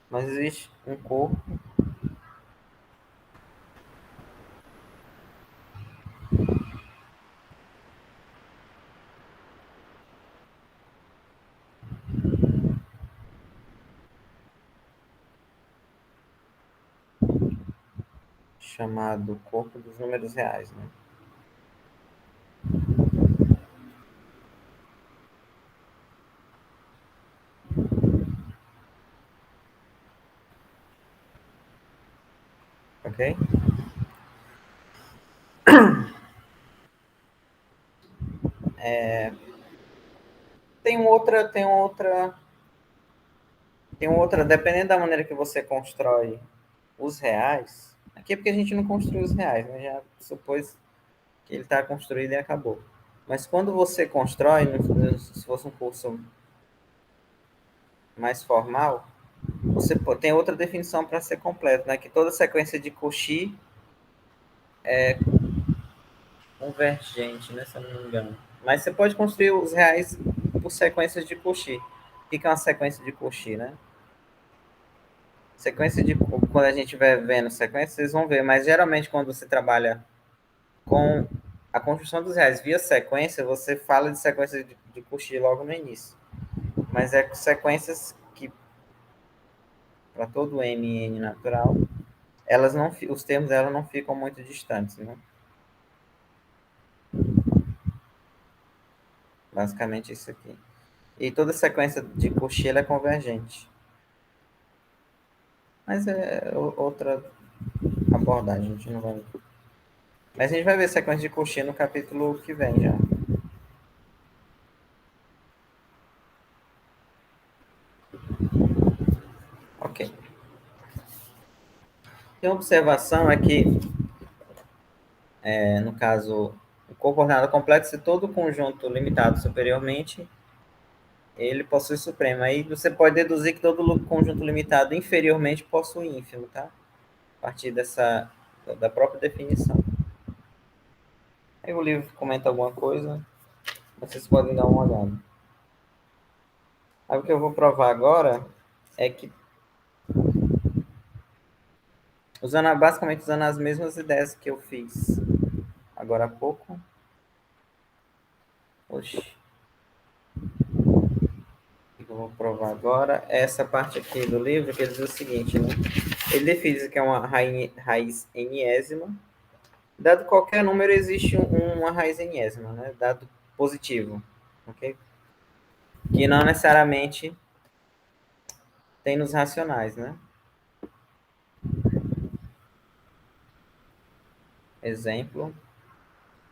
Mas existe um corpo chamado corpo dos números reais, né? Ok? Tem outra, dependendo da maneira que você constrói os reais. Aqui é porque a gente não construiu os reais, né? Já supôs que ele está construído e acabou. Mas quando você constrói, se fosse um curso mais formal, você tem outra definição para ser completo, né? Que toda sequência de Cauchy convergente, né? Se eu não me engano. Mas você pode construir os reais por sequências de Cauchy. O que é uma sequência de Cauchy, né? Sequência de. Quando a gente vai vendo sequência, vocês vão ver, mas geralmente quando você trabalha com a construção dos reais via sequência, você fala de sequência de Cauchy logo no início. Mas é sequências que, para todo M e N natural, elas não, os termos delas não ficam muito distantes, né? Basicamente isso aqui. E toda sequência de Cauchy é convergente. Mas é outra abordagem, a gente não vai. Mas a gente vai ver sequência de Cauchy no capítulo que vem já. Ok. Tem uma observação é que, no caso, o corpo ordenado completo, se todo conjunto limitado superiormente, ele possui supremo. Aí você pode deduzir que todo conjunto limitado inferiormente possui ínfimo, tá? A partir da própria definição. Aí o livro comenta alguma coisa, vocês podem dar uma olhada. Aí o que eu vou provar agora é que, basicamente usando as mesmas ideias que eu fiz agora há pouco. Oxi. O que eu vou provar agora é essa parte aqui do livro que ele diz o seguinte, né? Ele define que é uma raiz enésima. Dado qualquer número, existe uma raiz enésima, né? Dado positivo, ok? Que não necessariamente tem nos racionais, né? Exemplo,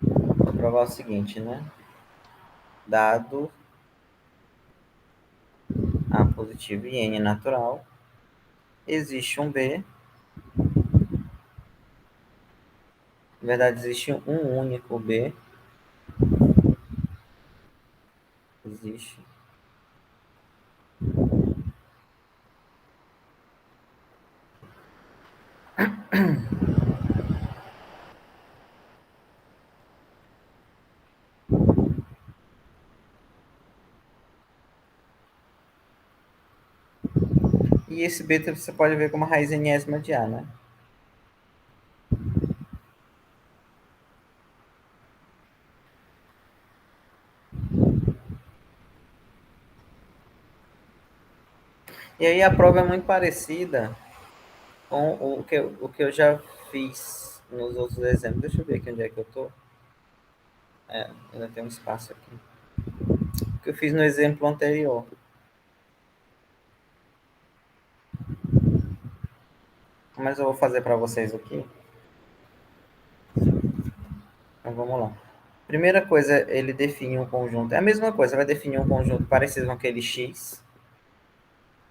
vou provar o seguinte, né? Dado A positivo e N natural, existe um B. Na verdade, existe um único B. Existe E esse B você pode ver como raiz enésima de A, né? E aí a prova é muito parecida com o que eu já fiz nos outros exemplos. Deixa eu ver aqui onde é que eu tô. Ainda tem um espaço aqui. O que eu fiz no exemplo anterior. Mas eu vou fazer para vocês aqui. Então vamos lá. Primeira coisa, ele define um conjunto. É a mesma coisa, vai definir um conjunto parecido com aquele X.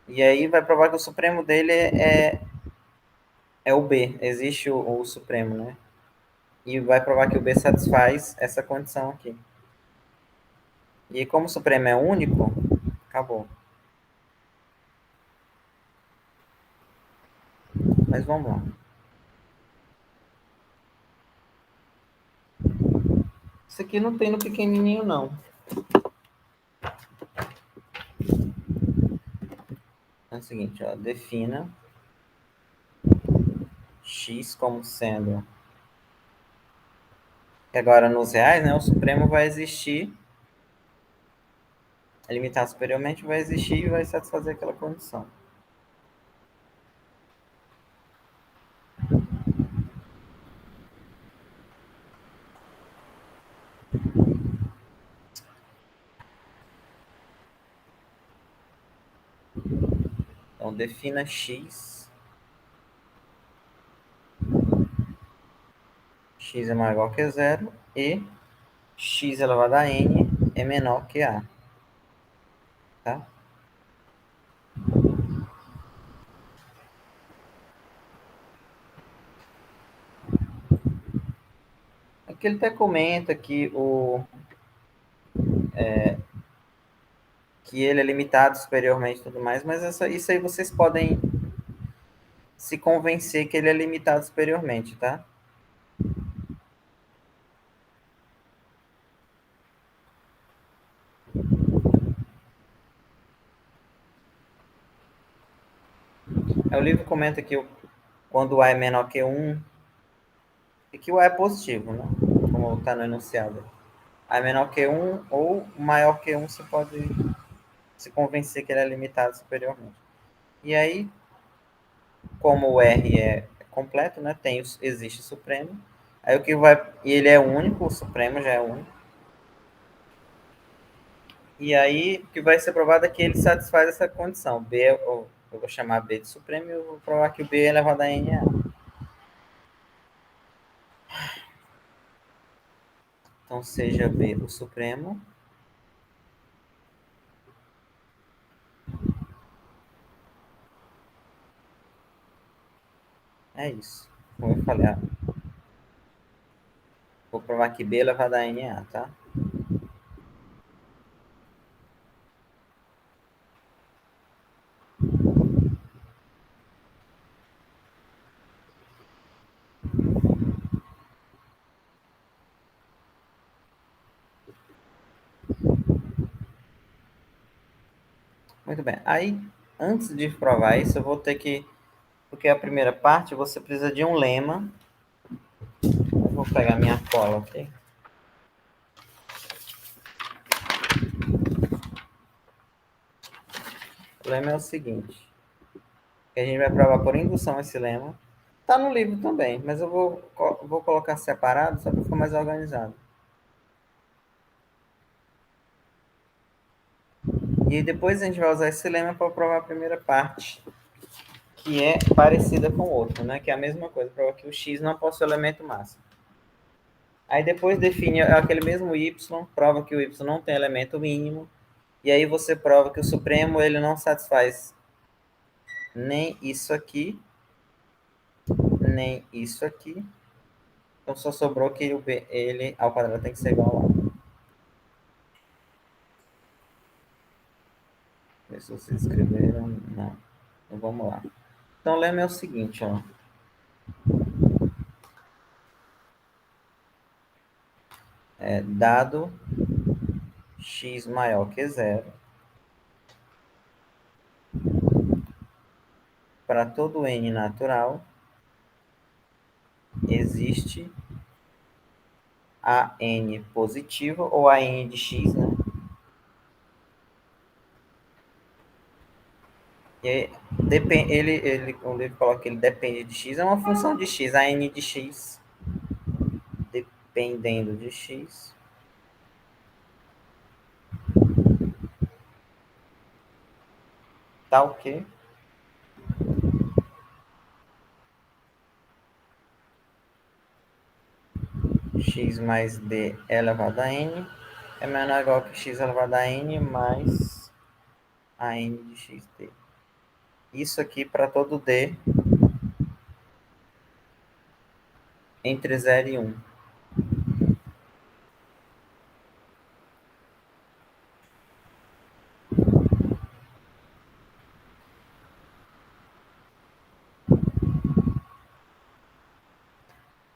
E aí vai provar que o supremo dele é o B. Existe o supremo, né? E vai provar que o B satisfaz essa condição aqui. E como o supremo é único, acabou. Mas vamos lá. Isso aqui não tem no pequenininho, não. É o seguinte, ó, defina x como sendo... Que agora nos reais, né, o supremo vai existir, limitado superiormente vai existir e vai satisfazer aquela condição. Então, defina x é maior ou igual que zero e x elevado a n é menor que a. Tá? Aqui ele até comenta que ele é limitado superiormente e tudo mais, mas isso aí vocês podem se convencer que ele é limitado superiormente, tá? Aí o livro comenta que quando o A é menor que 1, e que o A é positivo, né? Como está no enunciado. A é menor que 1 ou maior que 1, você pode se convencer que ele é limitado superiormente. E aí, como o R é completo, né? Existe o supremo. Aí o que vai. E ele é único, o supremo já é único. E aí o que vai ser provado é que ele satisfaz essa condição. B, eu vou chamar B de supremo e eu vou provar que o B é elevado a NA. Então seja B o supremo. É isso. Como eu falei, vou provar que B é elevado a NA, tá? Muito bem. Aí, antes de provar isso, eu vou ter que... Porque a primeira parte, você precisa de um lema. Eu vou pegar minha cola aqui. O lema é o seguinte. Que a gente vai provar por indução esse lema. Tá no livro também, mas eu vou colocar separado só para ficar mais organizado. E depois a gente vai usar esse lema para provar a primeira parte, que é parecida com o outro, né? Que é a mesma coisa, provar que o x não possui elemento máximo. Aí depois define aquele mesmo y, prova que o y não tem elemento mínimo, e aí você prova que o supremo ele não satisfaz nem isso aqui, nem isso aqui. Então só sobrou que o b ele ao quadrado tem que ser igual a lá. Ver se vocês escreveram. Não. Então vamos lá. Então o lema é o seguinte, ó. Dado x maior que zero, para todo n natural, existe a n positiva, ou a n de x, né? E aí, quando ele coloca que ele depende de x, é uma função de x, a n de x, dependendo de x, tá o quê? X mais d elevado a n é menor ou igual que x elevado a n mais a n de xt. Isso aqui para todo d entre 0 e 1.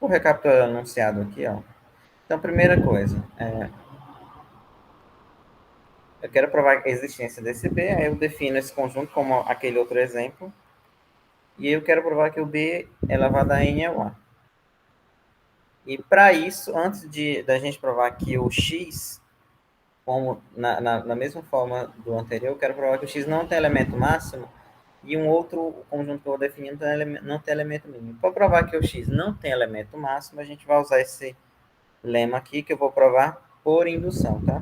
Vou recapitular o enunciado aqui, ó. Então, primeira coisa, eu quero provar a existência desse B, aí eu defino esse conjunto como aquele outro exemplo, e eu quero provar que o B elevado a n é o A. E para isso, antes da gente provar que o X, como na mesma forma do anterior, eu quero provar que o X não tem elemento máximo, e um outro conjunto que eu vou definir não tem elemento mínimo. Para provar que o X não tem elemento máximo, a gente vai usar esse lema aqui, que eu vou provar por indução, tá?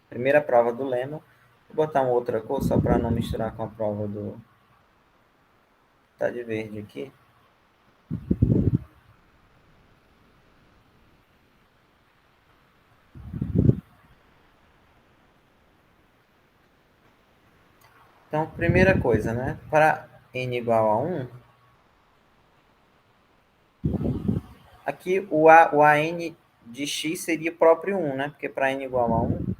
Primeira prova do lema. Vou botar uma outra cor, só para não misturar com a prova do... Tá de verde aqui. Então, primeira coisa, né? Para n igual a 1, aqui o AN de x seria o próprio 1, né? Porque para n igual a 1,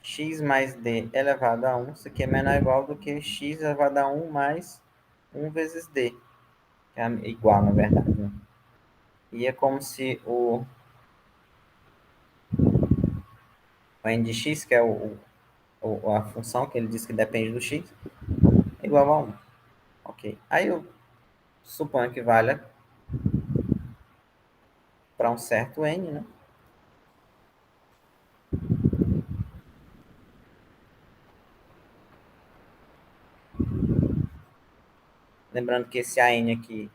x mais d elevado a 1, isso aqui é menor ou igual do que x elevado a 1 mais 1 vezes d, que é igual, na verdade, né? E é como se o n de x, que é a função que ele diz que depende do x, é igual a 1. Ok. Aí eu suponho que valha para um certo n, né? Lembrando que esse AN aqui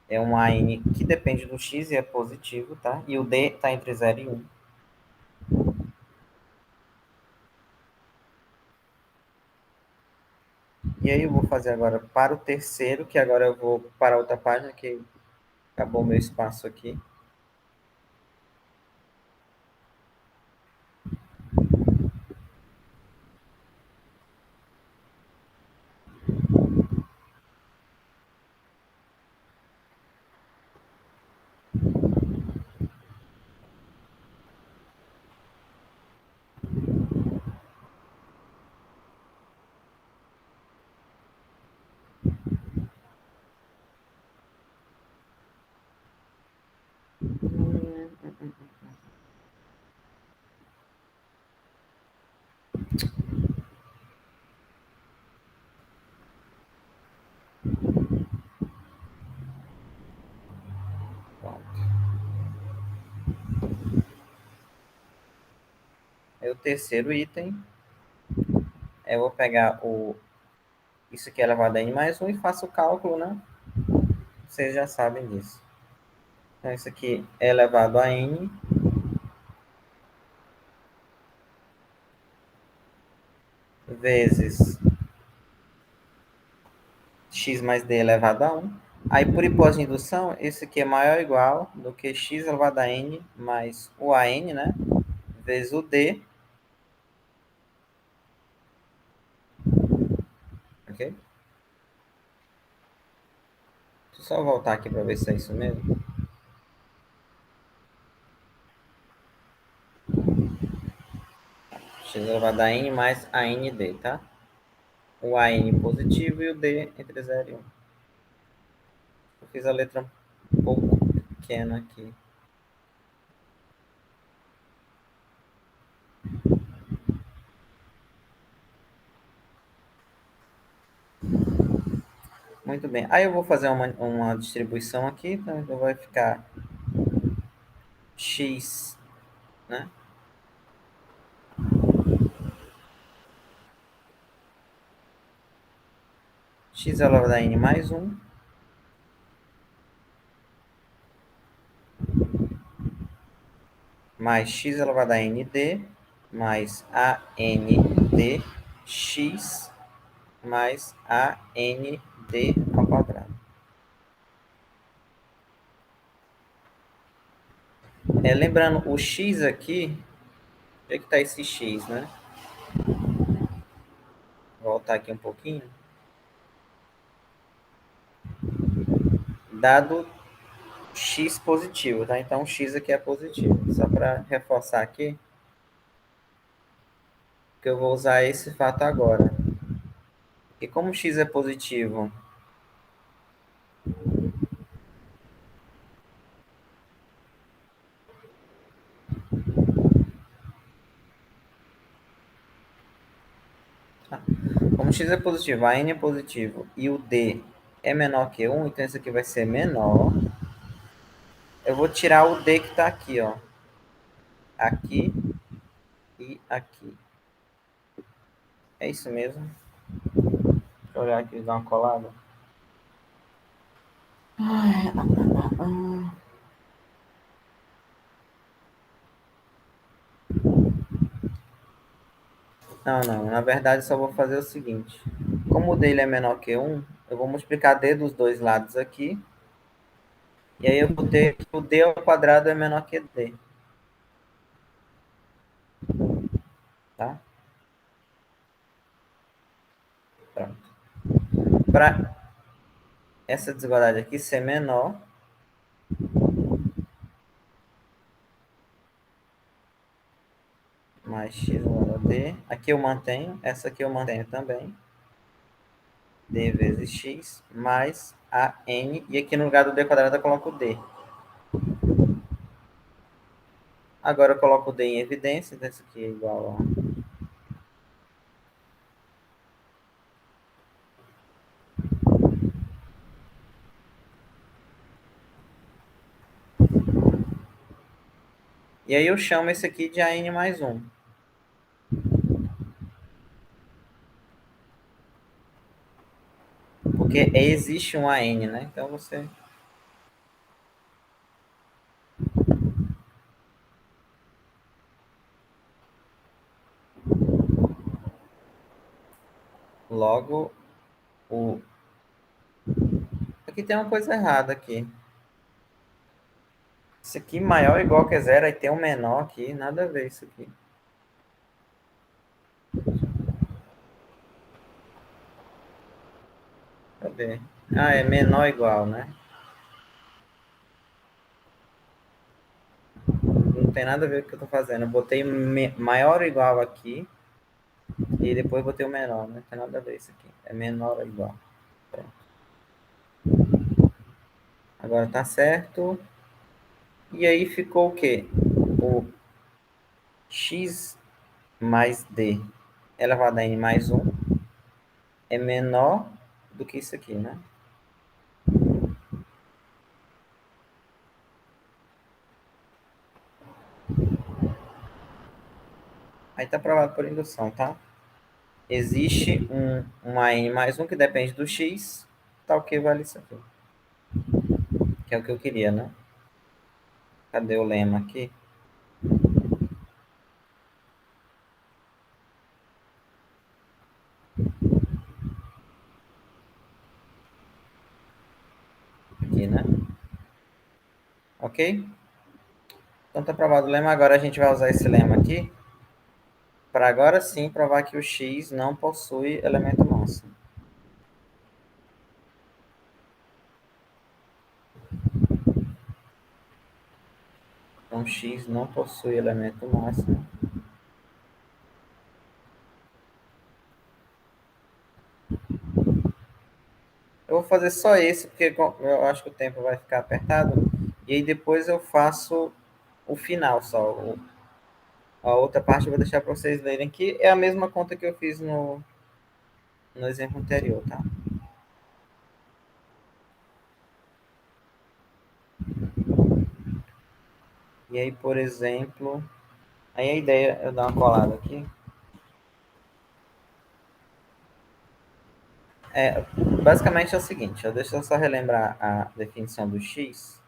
é um AN que depende do x e é positivo, tá? E o D está entre 0 e 1. E aí eu vou fazer agora para o terceiro, que agora eu vou para outra página, que acabou o meu espaço aqui. Pronto. Aí o terceiro item, eu vou pegar isso aqui é elevado a n mais 1 e faço o cálculo, né? Vocês já sabem disso. Então, isso aqui é elevado a n vezes x mais d elevado a 1. Aí, por hipótese de indução, esse aqui é maior ou igual do que x elevado a n mais o AN, né? Vezes o d. Ok? Deixa eu só voltar aqui para ver se é isso mesmo. X elevado a n mais a n d, tá? O AN positivo e o d entre 0 e 1. Eu fiz a letra um pouco pequena aqui. Muito bem. Aí eu vou fazer uma distribuição aqui, então vai ficar x, né? X elevado a n mais um mais x elevado a n d mais a n d x mais a n d ao quadrado. Lembrando, o x aqui, onde é que está esse x, né? Vou voltar aqui um pouquinho. Dado x positivo, tá? Então, o x aqui é positivo. Só para reforçar aqui, que eu vou usar esse fato agora. E como x é positivo, tá? Como x é positivo, a n é positivo e o d é menor que 1, então isso aqui vai ser menor. Eu vou tirar o d que está aqui, ó. Aqui e aqui. É isso mesmo. Deixa eu olhar aqui e dar uma colada. Não, não. Na verdade, só vou fazer o seguinte. Como o dele é menor que 1, eu vou multiplicar d dos dois lados aqui. E aí eu vou ter que o d ao quadrado é menor que d. Tá? Pronto. Para essa desigualdade aqui ser menor, mais x igual a d. Aqui eu mantenho, essa aqui eu mantenho também. D vezes x mais a n. E aqui no lugar do d quadrado eu coloco d. Agora eu coloco o d em evidência, então isso aqui é igual a... E aí eu chamo esse aqui de an mais 1. Porque existe um an, né? Então você... Logo, o... Aqui tem uma coisa errada aqui. Isso aqui maior ou igual que zero, aí tem um menor aqui. Nada a ver isso aqui. Cadê? Ah, é menor ou igual, né? Não tem nada a ver com o que eu tô fazendo. Eu botei maior ou igual aqui. E depois botei o menor, né? Não tem nada a ver isso aqui. É menor ou igual. Pronto. Agora tá certo. E aí ficou o quê? O x mais d elevado a n mais 1 é menor do que isso aqui, né? Aí tá provado por indução, tá? Existe uma n mais 1 que depende do x, tal que vale isso aqui. Que é o que eu queria, né? Cadê o lema aqui? Aqui, né? Ok? Então tá provado o lema. Agora a gente vai usar esse lema aqui para agora sim provar que o x não possui elemento máximo. Então x não possui elemento máximo. Eu vou fazer só esse, porque eu acho que o tempo vai ficar apertado. E aí depois eu faço o final só. A outra parte eu vou deixar para vocês lerem, que é a mesma conta que eu fiz no exemplo anterior, tá? E aí, por exemplo, aí a ideia, eu dar uma colada aqui, é, basicamente é o seguinte, deixa eu só relembrar a definição do x.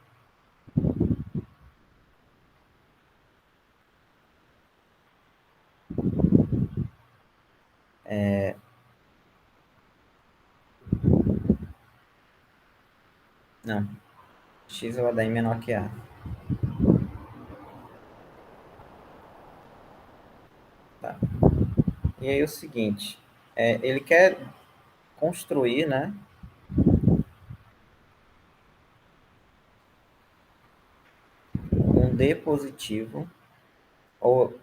Não, x vai dar em menor que a. Tá? E aí o seguinte, ele quer construir, né, um D positivo, ou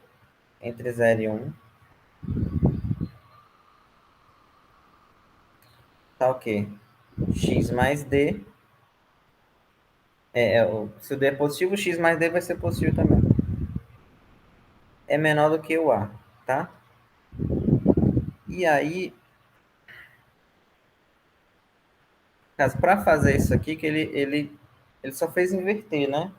entre 0 e 1, tá o quê? X mais D, se o D é positivo, x mais D vai ser positivo também. É menor do que o A, tá? E aí, para fazer isso aqui, que ele só fez inverter, né?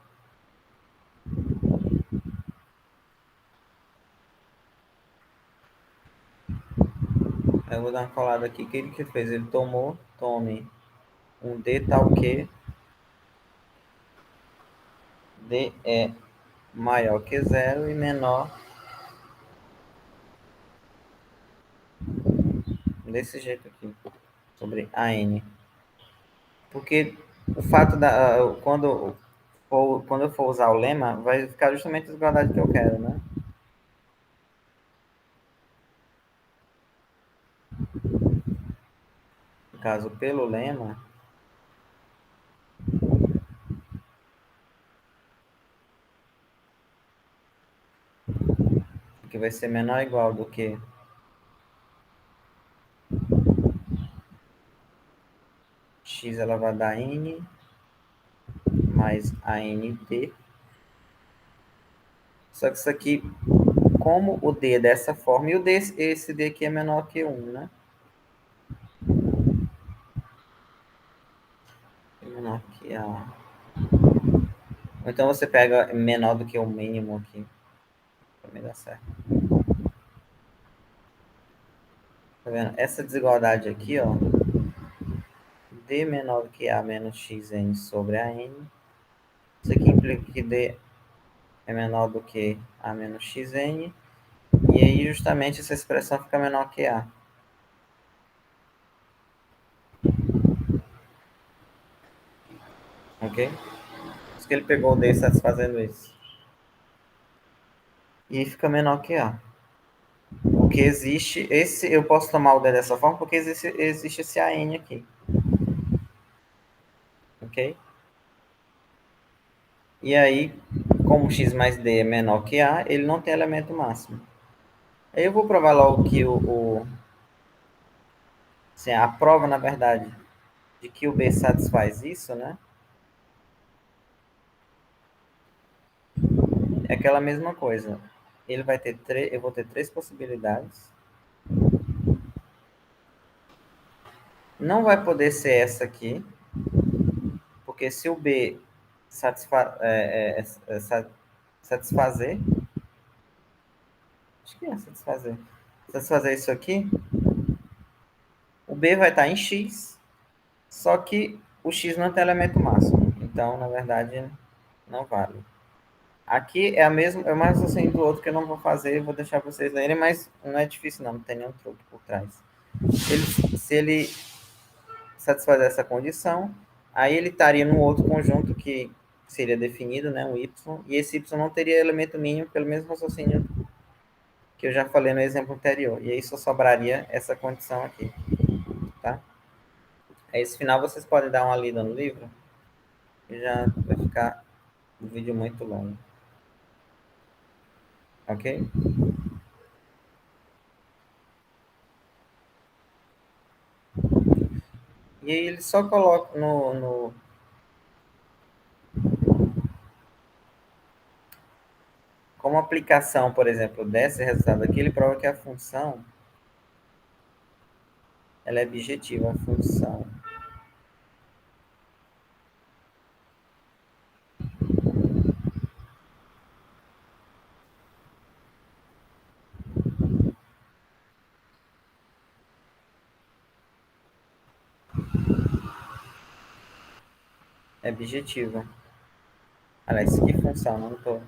Eu vou dar uma colada aqui, que ele que fez? Ele tome um D tal que D é maior que 0 e menor desse jeito aqui, sobre a N. Porque o fato quando eu for usar o lema, vai ficar justamente a desigualdade que eu quero, né? No caso, pelo lema, que vai ser menor ou igual do que x elevado a n mais a nd. Só que isso aqui, como o d é dessa forma, e esse d aqui é menor que 1, né? É menor que a. Então você pega menor do que o mínimo aqui. Também dá certo. Tá vendo? Essa desigualdade aqui, ó. D menor do que a menos xn sobre a n. Isso aqui implica que D é menor do que a menos xn. E aí justamente essa expressão fica menor que a. Ok? Por isso que ele pegou o D satisfazendo isso. E aí fica menor que a. Porque existe esse. Eu posso tomar o D dessa forma porque existe esse AN aqui. Ok? E aí, como x mais D é menor que A, ele não tem elemento máximo. Aí eu vou provar logo que assim, a prova, na verdade, de que o B satisfaz isso, né? É aquela mesma coisa. Ele vai ter eu vou ter três possibilidades. Não vai poder ser essa aqui, porque se o B satisfazer, acho que é satisfazer isso aqui, o B vai estar em x, só que o x não tem elemento máximo. Então, na verdade, não vale. Aqui é a mesma, é mais assim do outro que eu não vou fazer, vou deixar vocês lerem, mas não é difícil não tem nenhum truque por trás. Se ele satisfazer essa condição, aí ele estaria num outro conjunto que seria definido, né, um y, e esse y não teria elemento mínimo pelo mesmo raciocínio que eu já falei no exemplo anterior. E aí só sobraria essa condição aqui, tá? Esse final vocês podem dar uma lida no livro, e já vai ficar um vídeo muito longo. Ok? E aí ele só coloca como aplicação, por exemplo, desse resultado aqui, ele prova que a função ela é objetiva, a função é bijetivo. Aliás, que função? Não tô.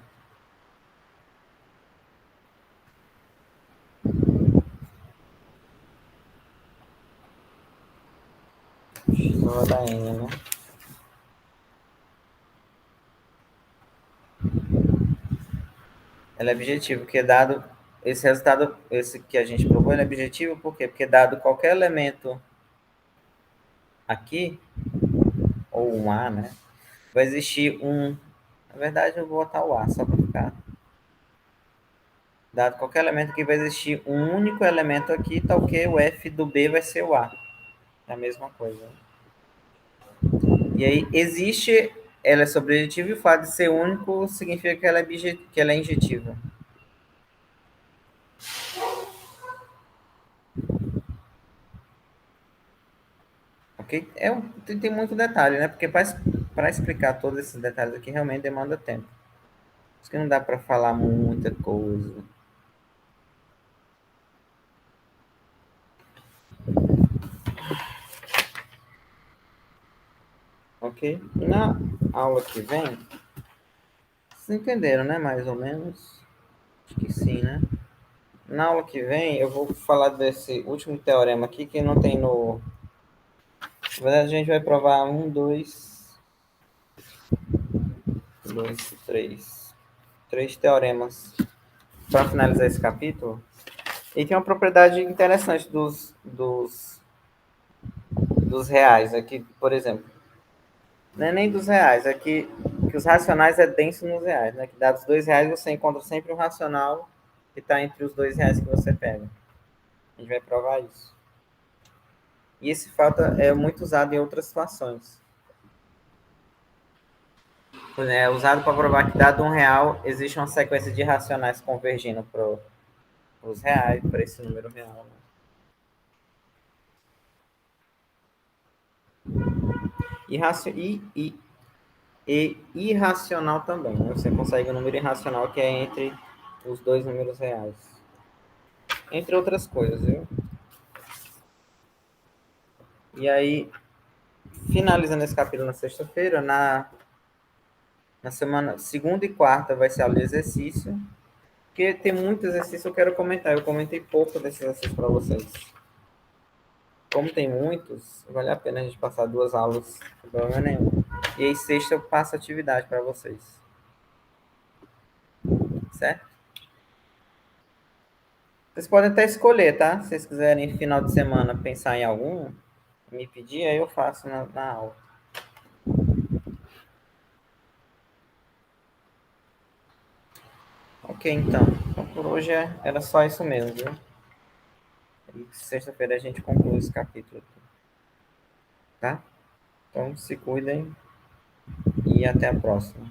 Vou dar N, né? Ela é objetivo, porque dado esse resultado, esse que a gente provou, ele é objetivo por quê? Porque dado qualquer elemento aqui, ou um A, né? Vai existir um. Na verdade, eu vou botar o A só para ficar. Dado qualquer elemento aqui, vai existir um único elemento aqui, tal que o F do B vai ser o A. É a mesma coisa. E aí, existe. Ela é sobrejetiva e o fato de ser único significa que que ela é injetiva. Ok? Tem muito detalhe, né? Porque para explicar todos esses detalhes aqui realmente demanda tempo. Por isso que não dá para falar muita coisa. Ok? Na aula que vem, vocês entenderam, né? Mais ou menos. Acho que sim, né? Na aula que vem, eu vou falar desse último teorema aqui, que não tem no. Na verdade, a gente vai provar um, dois, três. Três teoremas para finalizar esse capítulo. E tem uma propriedade interessante dos reais aqui, por exemplo. Não é nem dos reais, é que os racionais é denso nos reais, né? Que dados R$ 2 você encontra sempre um racional que está entre os R$ 2 que você pega. A gente vai provar isso. E esse fato é muito usado em outras situações. É usado para provar que dado R$ 1 existe uma sequência de racionais convergindo para os reais, para esse número real. Né? E irracional também. Né? Você consegue um número irracional que é entre os dois números reais. Entre outras coisas, viu? E aí, finalizando esse capítulo na sexta-feira, na semana segunda e quarta vai ser aula de exercício, porque tem muito exercício que eu quero comentar. Eu comentei pouco desse exercício para vocês. Como tem muitos, vale a pena a gente passar duas aulas, sem problema nenhum. E aí, sexta, eu passo atividade para vocês. Certo? Vocês podem até escolher, tá? Se vocês quiserem, final de semana, pensar em algum, me pedir, aí eu faço na aula. Ok, então. Então por hoje era só isso mesmo, viu? E sexta-feira a gente conclui esse capítulo, tá? Então se cuidem e até a próxima.